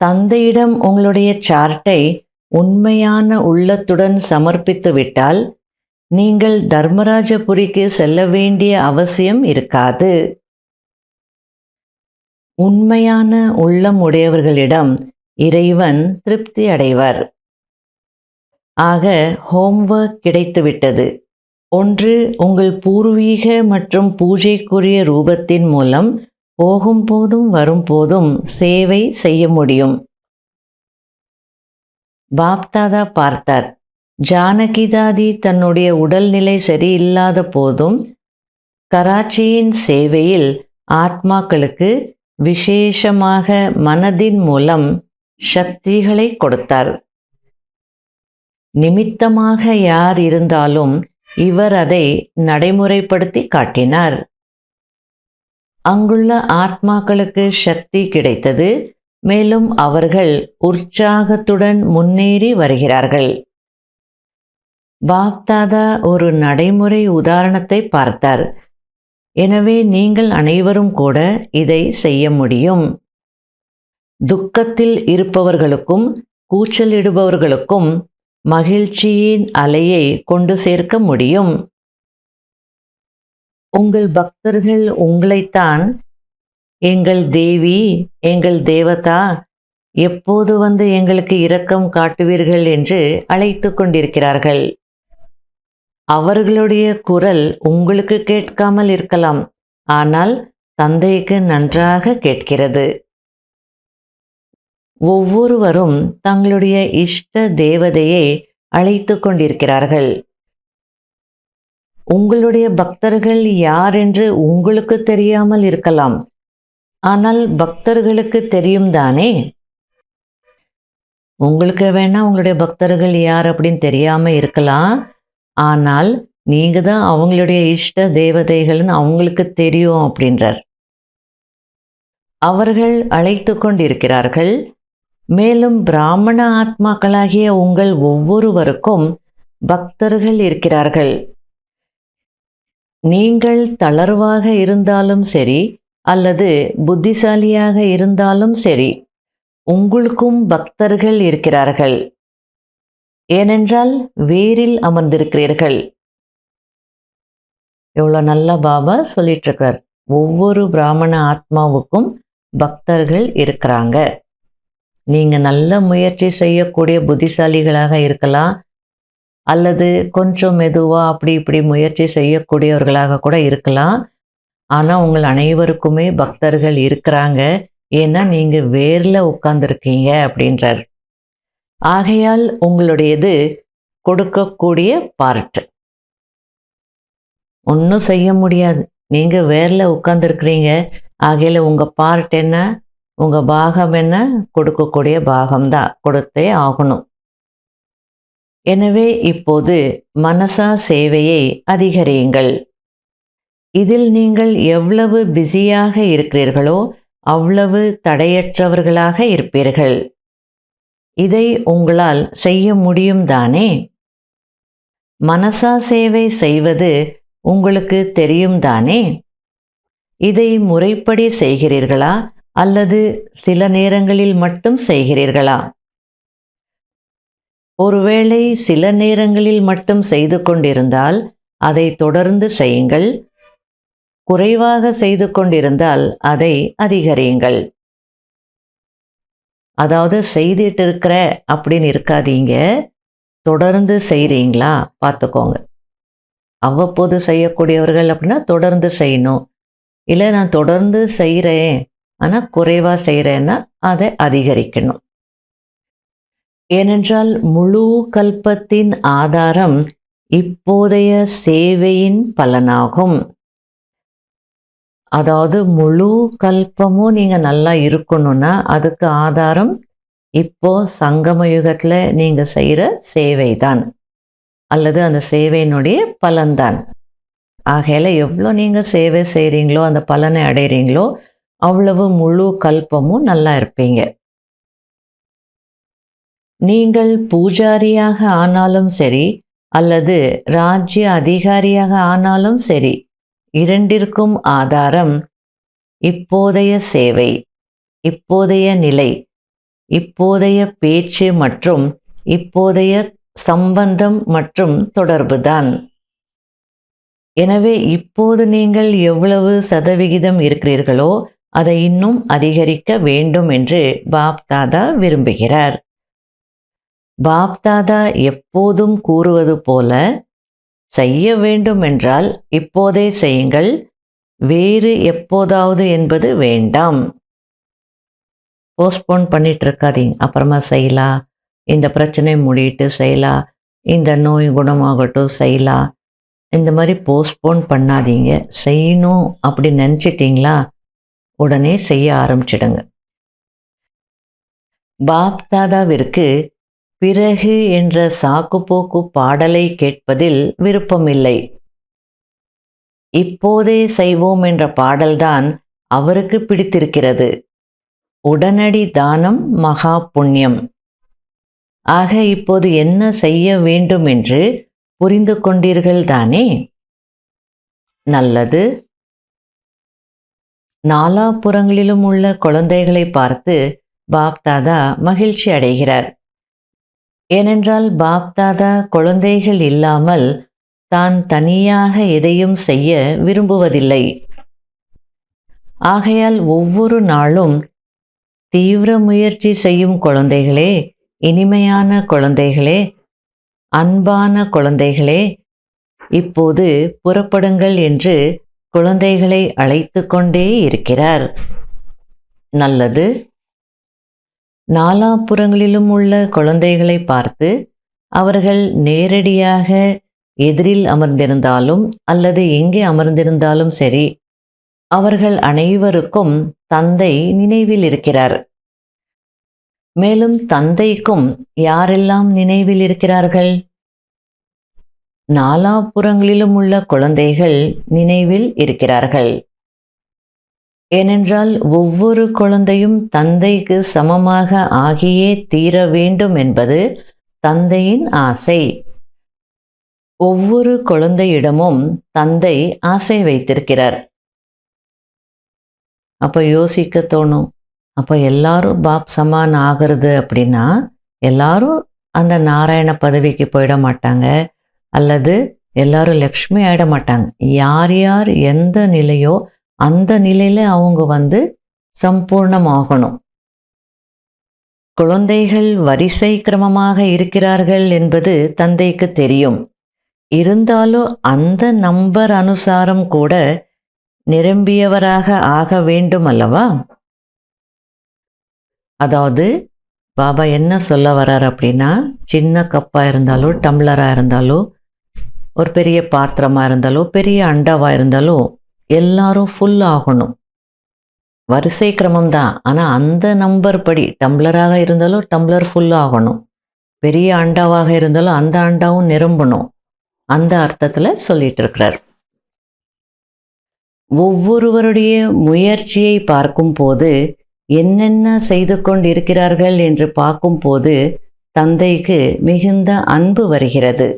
தந்தையிடம் உங்களுடைய சார்ட்டை உண்மையான உள்ளத்துடன் சமர்ப்பித்து விட்டால் நீங்கள் தர்மராஜபுரிக்கு செல்ல வேண்டிய அவசியம் இருக்காது. உண்மையான உள்ளம் உடையவர்களிடம் இறைவன் திருப்தி அடைவர். ஆக ஹோம்வொர்க் கிடைத்துவிட்டது. ஒன்று, உங்கள் பூர்வீக மற்றும் பூஜைக்குரிய ரூபத்தின் மூலம் போகும்போதும் வரும்போதும் சேவை செய்ய முடியும். பாப்தாதா பார்த்தார், ஜானகிதாதி தன்னுடைய உடல்நிலை சரியில்லாத போதும் கராச்சியின் சேவையில் ஆத்மாக்களுக்கு விசேஷமாக மனதின் மூலம் சக்திகளை கொடுத்தார். நிமித்தமாக யார் இருந்தாலும் இவர் அதை நடைமுறைப்படுத்தி காட்டினார். அங்குள்ள ஆத்மாக்களுக்கு சக்தி கிடைத்தது. மேலும் அவர்கள் உற்சாகத்துடன் முன்னேறி வருகிறார்கள். பாப்தாதா ஒரு நடைமுறை உதாரணத்தை பார்த்தார். எனவே நீங்கள் அனைவரும் கூட இதை செய்ய முடியும். துக்கத்தில் இருப்பவர்களுக்கும் கூச்சலிடுபவர்களுக்கும் மகிழ்ச்சியின் அலையை கொண்டு சேர்க்க முடியும். உங்கள் பக்தர்கள் உங்களைத்தான் எங்கள் தேவி, எங்கள் தேவதா, எப்போது வந்து எங்களுக்கு இரக்கம் காட்டுவீர்கள் என்று அழைத்து கொண்டிருக்கிறார்கள். அவர்களுடைய குரல் உங்களுக்கு கேட்காமல் இருக்கலாம், ஆனால் தந்தைக்கு நன்றாக கேட்கிறது. ஒவ்வொருவரும் தங்களுடைய இஷ்ட தேவதையை அழைத்து கொண்டிருக்கிறார்கள். உங்களுடைய பக்தர்கள் யார் என்று உங்களுக்கு தெரியாமல் இருக்கலாம், ஆனால் பக்தர்களுக்கு தெரியும் தானே. உங்களுக்கு வேணா உங்களுடைய பக்தர்கள் யார் அப்படின்னு தெரியாம இருக்கலாம், ஆனால் நீங்க தான் அவங்களுடைய இஷ்ட தேவதைகள்னு அவங்களுக்கு தெரியும் அப்படின்றார். அவர்கள் அழைத்து கொண்டிருக்கிறார்கள். மேலும் பிராமண ஆத்மாக்களாகிய உங்கள் ஒவ்வொருவருக்கும் பக்தர்கள் இருக்கிறார்கள். நீங்கள் தளர்வாக இருந்தாலும் சரி அல்லது புத்திசாலியாக இருந்தாலும் சரி, உங்களுக்கும் பக்தர்கள் இருக்கிறார்கள். ஏனென்றால் வேரில் அமர்ந்திருக்கிறீர்கள். எவ்வளோ நல்ல பாபா சொல்லிட்டு இருக்கார். ஒவ்வொரு பிராமண ஆத்மாவுக்கும் பக்தர்கள் இருக்கிறாங்க. நீங்க நல்ல முயற்சி செய்யக்கூடிய புத்திசாலிகளாக இருக்கலாம், அல்லது கொஞ்சம் மெதுவா அப்படி இப்படி முயற்சி செய்யக்கூடியவர்களாக கூட இருக்கலாம். ஆனா உங்கள் அனைவருக்குமே பக்தர்கள் இருக்கிறாங்க. ஏன்னா நீங்க வேர்ல உட்கார்ந்துருக்கீங்க அப்படின்றார். ஆகையால் உங்களுடையது கொடுக்கக்கூடிய பார்ட். ஒன்றும் செய்ய முடியாது, நீங்க வேர்ல உட்கார்ந்துருக்கிறீங்க. ஆகையில உங்க பார்ட் என்ன, உங்க பாகம் என்ன, கொடுக்கக்கூடிய பாகம்தான், கொடுத்தே ஆகணும். எனவே இப்போது மனசா சேவையை அதிகரியுங்கள். இதில் நீங்கள் எவ்வளவு பிஸியாக இருக்கிறீர்களோ அவ்வளவு தடையற்றவர்களாக இருப்பீர்கள். இதை உங்களால் செய்ய முடியும் தானே. மனசா சேவை செய்வது உங்களுக்கு தெரியும் தானே. இதை முறைப்படி செய்கிறீர்களா அல்லது சில நேரங்களில் மட்டும் செய்கிறீர்களா? ஒருவேளை சில நேரங்களில் மட்டும் செய்து கொண்டிருந்தால் அதை தொடர்ந்து செய்யுங்கள். குறைவாக செய்து கொண்டிருந்தால் அதை அதிகரியுங்கள். அதாவது செய்துட்டு இருக்கிற அப்படின்னு இருக்காதீங்க, தொடர்ந்து செய்கிறீங்களா பார்த்துக்கோங்க. அவ்வப்போது செய்யக்கூடியவர்கள் அப்படின்னா தொடர்ந்து செய்யணும். இல்லை நான் தொடர்ந்து செய்கிறேன் ஆனால் குறைவாக செய்கிறேன்னா அதை அதிகரிக்கணும். ஏனென்றால் முழு கல்பத்தின் ஆதாரம் இப்போதைய சேவையின் பலனாகும். அதாவது முழு கல்பமும் நீங்கள் நல்லா இருக்கணும்னா அதுக்கு ஆதாரம் இப்போ சங்கம யுகத்தில் நீங்கள் செய்கிற சேவை தான், அல்லது அந்த சேவையினுடைய பலன்தான். ஆகையில எவ்வளோ நீங்கள் சேவை செய்கிறீங்களோ அந்த பலனை அடைகிறீங்களோ அவ்வளவு முழு கல்பமும் நல்லா இருப்பீங்க. நீங்கள் பூஜாரியாக ஆனாலும் சரி அல்லது ராஜ்ய அதிகாரியாக ஆனாலும் சரி, இரண்டிற்கும் ஆதாரம் இப்போதைய சேவை, இப்போதைய நிலை, இப்போதைய பேச்சு மற்றும் இப்போதைய சம்பந்தம் மற்றும் தொடர்புதான். எனவே இப்போது நீங்கள் எவ்வளவு சதவிகிதம் இருக்கிறீர்களோ அதை இன்னும் அதிகரிக்க வேண்டும் என்று பாப் தாதா விரும்புகிறார். பாப் தாதா எப்போதும் கூறுவது போல, செய்ய வேண்டும் என்றால் இப்போதே செய்யுங்கள், வேறு எப்போதாவது என்பது வேண்டாம். போஸ்ட்போன் பண்ணிட்டு இருக்காதீங்க, அப்புறமா செய்யலாம், இந்த பிரச்சனை முடியிட்டு செய்யலாம், இந்த நோய் குணமாகட்டும் செய்யலாம், இந்த மாதிரி போஸ்ட்போன் பண்ணாதீங்க. செய்யணும் அப்படி நினச்சிட்டிங்களா, உடனே செய்ய ஆரம்பிச்சிடுங்க. பாப் தாதாவிற்கு பிறகு என்ற சாக்குப்போக்கு பாடலை கேட்பதில் விருப்பமில்லை. இப்போதே செய்வோம் என்ற பாடல்தான் அவருக்கு பிடித்திருக்கிறது. உடனடி தானம் மகா புண்ணியம். ஆக இப்போது என்ன செய்ய வேண்டும் என்று புரிந்து கொண்டீர்கள் தானே? நல்லது. நாலாபுறங்களிலும் உள்ள குழந்தைகளை பார்த்து பாப் தாதா மகிழ்ச்சி அடைகிறார். ஏனென்றால் பாப் தாதா குழந்தைகள் இல்லாமல் தான் தனியாக எதையும் செய்ய விரும்புவதில்லை. ஆகையால் ஒவ்வொரு நாளும் தீவிர முயற்சி செய்யும் குழந்தைகளே, இனிமையான குழந்தைகளே, அன்பான குழந்தைகளே, இப்போது புறப்படுங்கள் என்று குழந்தைகளை அழைத்து கொண்டே இருக்கிறார். நல்லது. நாலாபுறங்களிலும் உள்ள குழந்தைகளை பார்த்து அவர்கள் நேரடியாக எதிரில் அமர்ந்திருந்தாலும் அல்லது எங்கே அமர்ந்திருந்தாலும் சரி, அவர்கள் அனைவருக்கும் தந்தை நினைவில் இருக்கிறார். மேலும் தந்தைக்கும் யாரெல்லாம் நினைவில் இருக்கிறார்கள்? நாலாபுறங்களிலும் உள்ள குழந்தைகள் நினைவில் இருக்கிறார்கள். ஏனென்றால் ஒவ்வொரு குழந்தையும் தந்தைக்கு சமமாக ஆகியே தீர வேண்டும் என்பது தந்தையின் ஆசை. ஒவ்வொரு குழந்தையிடமும் தந்தை ஆசை வைத்திருக்கிறார். அப்போ யோசிக்க தோணும், அப்போ எல்லாரும் பாப் சமான் ஆகிறது அப்படின்னா எல்லாரும் அந்த நாராயண பதவிக்கு போயிட மாட்டாங்க, அல்லது எல்லாரும் லக்ஷ்மி ஆயிட மாட்டாங்க. யார் யார் எந்த நிலையோ அந்த நிலையில அவங்க சம்பூர்ணமாகணும். குழந்தைகள் வரிசை கிரமமாக இருக்கிறார்கள் என்பது தந்தைக்கு தெரியும். இருந்தாலும் அந்த நம்பர் அனுசாரம் கூட நிரம்பியவராக ஆக வேண்டும் அல்லவா? அதாவது பாபா என்ன சொல்ல வர்றார் அப்படின்னா, சின்ன கப்பா இருந்தாலோ டம்ளரா இருந்தாலோ ஒரு பெரிய பாத்திரமா இருந்தாலோ பெரிய அண்டாவா இருந்தாலோ எல்லாரும் ஃபுல் ஆகணும். வரிசை கிரமம் தான், ஆனால் அந்த நம்பர் படி டம்ளராக இருந்தாலும் டம்ளர் ஃபுல் ஆகணும், பெரிய அண்டாவாக இருந்தாலும் அந்த அண்டாவும் நிரம்பணும். அந்த அர்த்தத்தில் சொல்லிட்டு இருக்கிறார். ஒவ்வொருவருடைய முயற்சியை பார்க்கும் போது, என்னென்ன செய்து கொண்டிருக்கிறார்கள் என்று பார்க்கும் போது தந்தைக்கு மிகுந்த அன்பு வருகிறது.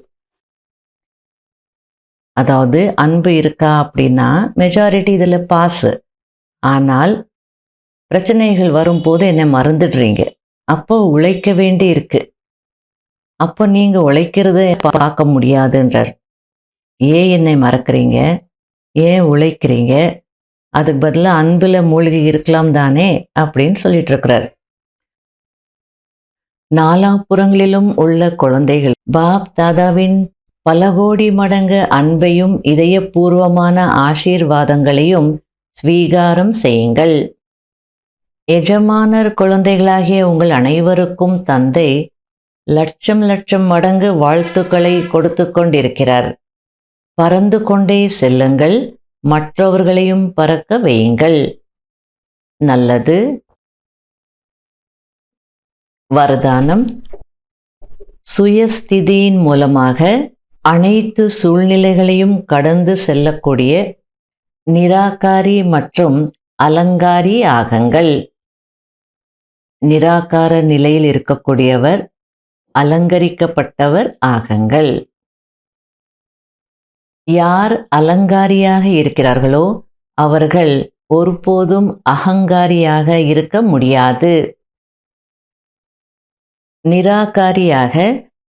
அதாவது அன்பு இருக்கா அப்படின்னா மெஜாரிட்டி இதில் பாஸு. ஆனால் பிரச்சனைகள் வரும்போது என்னை மறந்துடுறீங்க, அப்போ உழைக்க வேண்டி இருக்கு, அப்போ நீங்கள் உழைக்கிறத பார்க்க முடியாதுன்றார். ஏன் என்னை மறக்கிறீங்க, ஏன் உழைக்கிறீங்க, அதுக்கு பதிலாக அன்பில் மூழ்கி இருக்கலாம் தானே அப்படின்னு சொல்லிட்டு இருக்கிறார். நாலாபுறங்களிலும் உள்ள குழந்தைகள் பாப் தாதாவின் பல கோடி மடங்கு அன்பையும் இதயபூர்வமான ஆசீர்வாதங்களையும் ஸ்வீகாரம் செய்யுங்கள். எஜமானர் குழந்தைகளாகிய உங்கள் அனைவருக்கும் தந்தை லட்சம் லட்சம் மடங்கு வாழ்த்துக்களை கொடுத்து கொண்டிருக்கிறார். பறந்து கொண்டே செல்லுங்கள், மற்றவர்களையும் பறக்க வையுங்கள். நல்லது. வரதானம். சுயஸ்திதியின் மூலமாக அனைத்து சூழ்நிலைகளையும் கடந்து செல்லக்கூடிய நிராகாரி மற்றும் அலங்காரி ஆகுங்கள். நிராகார நிலையில் இருக்கக்கூடியவர், அலங்கரிக்கப்பட்டவர் ஆகுங்கள். யார் அலங்காரியாக இருக்கிறார்களோ அவர்கள் ஒருபோதும் அகங்காரியாக இருக்க முடியாது. நிராகாரியாக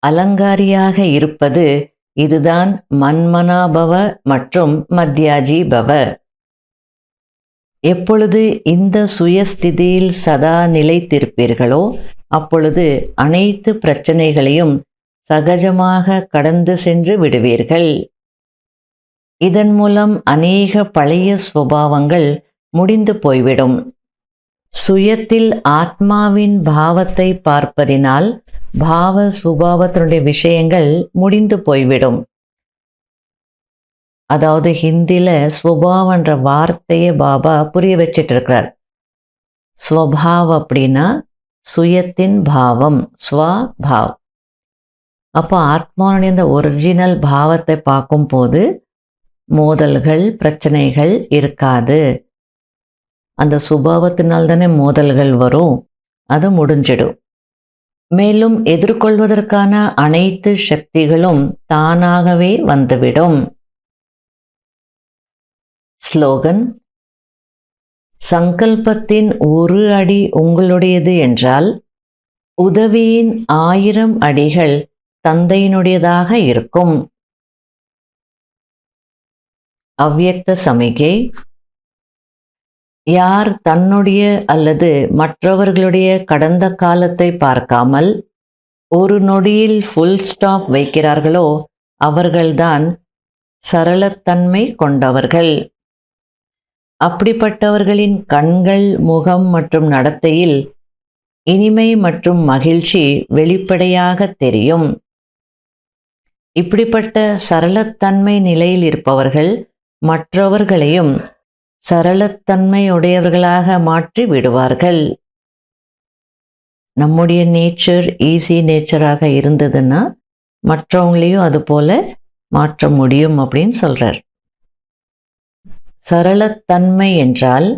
அலங்காரியாக இருப்பது இதுதான் மன்மனாபவ மற்றும் மத்யாஜி பவ. எப்பொழுது இந்த சுயஸ்திதியில் சதா நிலைத்திருப்பீர்களோ அப்பொழுது அனைத்து பிரச்சனைகளையும் சகஜமாக கடந்து சென்று விடுவீர்கள். இதன் மூலம் அநேக பழைய சுபாவங்கள் முடிந்து போய்விடும். சுயத்தில் ஆத்மாவின் பாவத்தை பார்ப்பதினால் பாவ சுபாவத்தினுடைய விஷயங்கள் முடிந்து போய்விடும். அதாவது ஹிந்தில ஸ்வபாவன்ற வார்த்தையை பாபா புரிய வச்சிட்டு இருக்கிறார். ஸ்வபாவ் அப்படின்னா சுயத்தின் பாவம், ஸ்வபாவ். அப்போ ஆத்மாவுடைய இந்த ஒரிஜினல் பாவத்தை பார்க்கும்போது மோதல்கள் பிரச்சனைகள் இருக்காது. அந்த சுபாவத்தினால் தானே மோதல்கள் வரும், அது முடிஞ்சிடும். மேலும் எதிர்கொள்வதற்கான அனைத்து சக்திகளும் தானாகவே வந்துவிடும். ஸ்லோகன்: சங்கல்பத்தின் ஒரு அடி உங்களுடையது என்றால் உதவியின் 1000 அடிகள் தந்தையினுடையதாக இருக்கும். அவ்யக்த சமிகை: யார் தன்னுடைய அல்லது மற்றவர்களுடைய கடந்த காலத்தை பார்க்காமல் ஒரு நொடியில் ஃபுல் ஸ்டாப் வைக்கிறார்களோ அவர்கள்தான் சரளத்தன்மை கொண்டவர்கள். அப்படிப்பட்டவர்களின் கண்கள், முகம் மற்றும் நடத்தையில் இனிமை மற்றும் மகிழ்ச்சி வெளிப்படையாக தெரியும். இப்படிப்பட்ட சரளத்தன்மை நிலையில் இருப்பவர்கள் மற்றவர்களையும் சரளத்தன்மை உடையவர்களாக மாற்றி விடுவார்கள். நம்முடைய நேச்சர் ஈஸி நேச்சராக இருந்ததுன்னா மற்றவங்களையும் அது போல மாற்ற முடியும் அப்படின்னு சொல்றார். சரளத்தன்மை என்றால்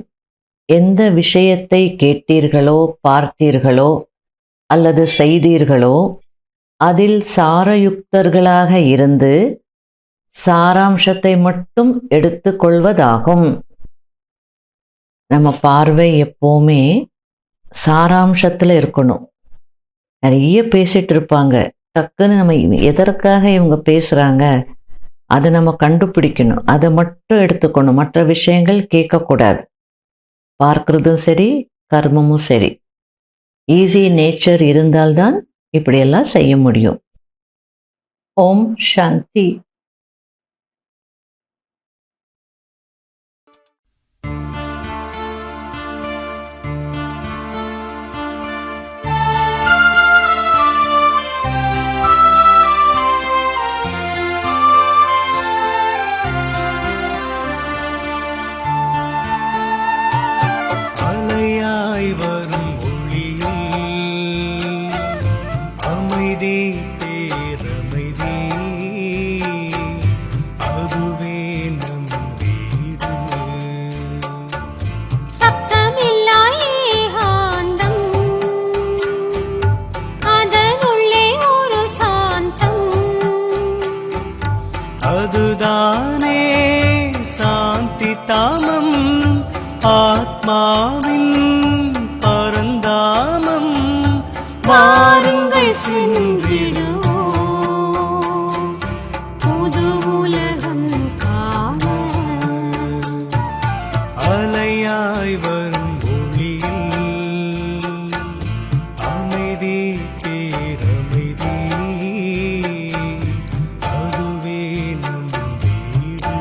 எந்த விஷயத்தை கேட்டீர்களோ, பார்த்தீர்களோ அல்லது செய்தீர்களோ அதில் சாரயுக்தர்களாக இருந்து சாராம்சத்தை மட்டும் எடுத்துக்கொள்வதாகும். நம்ம பார்வை எப்போவுமே சாராம்சத்தில் இருக்கணும். நிறைய பேசிட்டு இருப்பாங்க, டக்குன்னு நம்ம எதற்காக இவங்க பேசுகிறாங்க அதை நம்ம கண்டுபிடிக்கணும், அதை மட்டும் எடுத்துக்கணும். மற்ற விஷயங்கள் கேட்கக்கூடாது. பார்க்கறதும் சரி, கர்மமும் சரி. ஈஸி நேச்சர் இருந்தால்தான் இப்படியெல்லாம் செய்ய முடியும். ஓம் சாந்தி. அதுதானே சாந்தி தாமம், ஆத்மாவின் பரந்தாமம். வாருங்கள் சென்றிடுவோம் புது உலகம் காண. அலையாய் வரும் ஒளியில் அமைதி பேரமைதி, அதுவே நம் வீடு.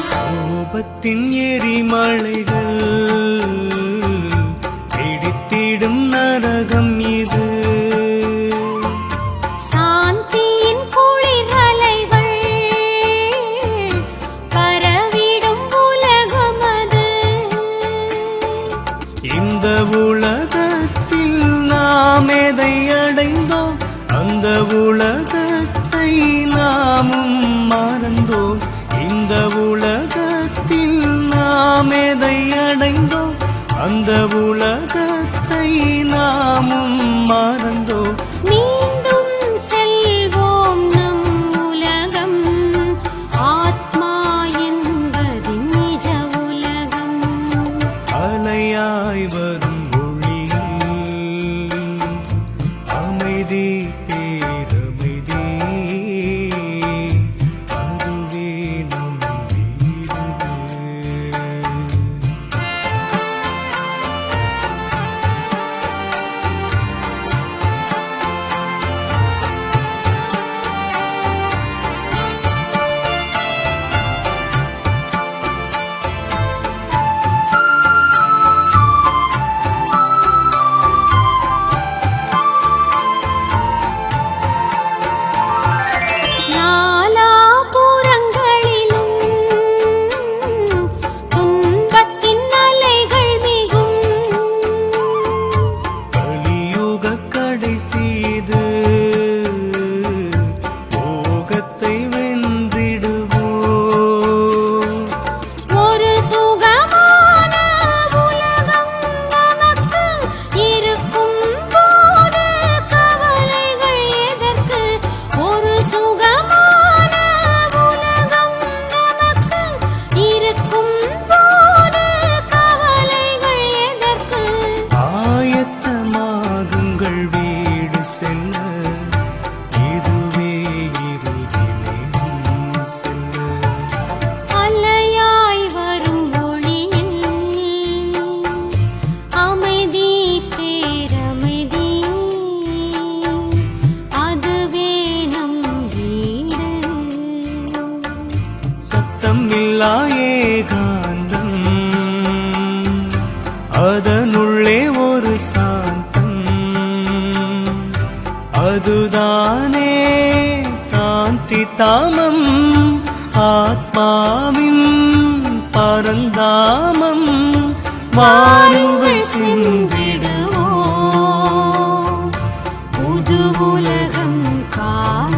கோபத்தின் எரிமலைகள் பிடித்திடும் நரகம் இது. சாந்தியின் குளிரலைகள் பரவிடும் உலகமது. இந்த உலகத்தில் நாம் எதை அடைந்தோம், அந்த உலகத்தை நாம் மறந்தோம். இந்த உலகத்தில் நாம் எதை அடைந்தோம், அந்த உலகத்தை நாமும் மறந்தோம். மீண்டும் செல்வோம் நம் உலகம், ஆத்மா என்பதின் நிஜ உலகம். அலையாய் வரும் ஒளியில் அமைதி பேரமைதி, அதுவே நம் வீடு. நாலாபுறங்களிலும் துன்பத்தின் அலைகள் மிகும். கலியுக கடைசீது போகத்தை வென்றிடுவோம். ஒரு சுகமான உலகம் நமக்கு இருக்கும் போது கவலைகள் எதற்கு? ஒரு சுகமான உலகம் நமக்கு இருக்கும் போது கவலைகள் எதற்கு? ஆயத்தமாகுங்கள் வீடு செல்ல, இதுவே இறுதி நேரம் செல்ல. அலையாய் வரும் ஒளியில் அமைதி பேரமைதி, அதுவே நம் வீடு. சத்தம் இல்லா ஏகாந்தம், அதனுள்ளே ஒரு சாந்தம், அதுதானே சாந்தி தாமம், ஆத்மாவின் பரந்தாமம். வாருங்கள் சென்றிடுவோம் புது உலகம் காண.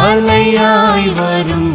அலையாய் வரும்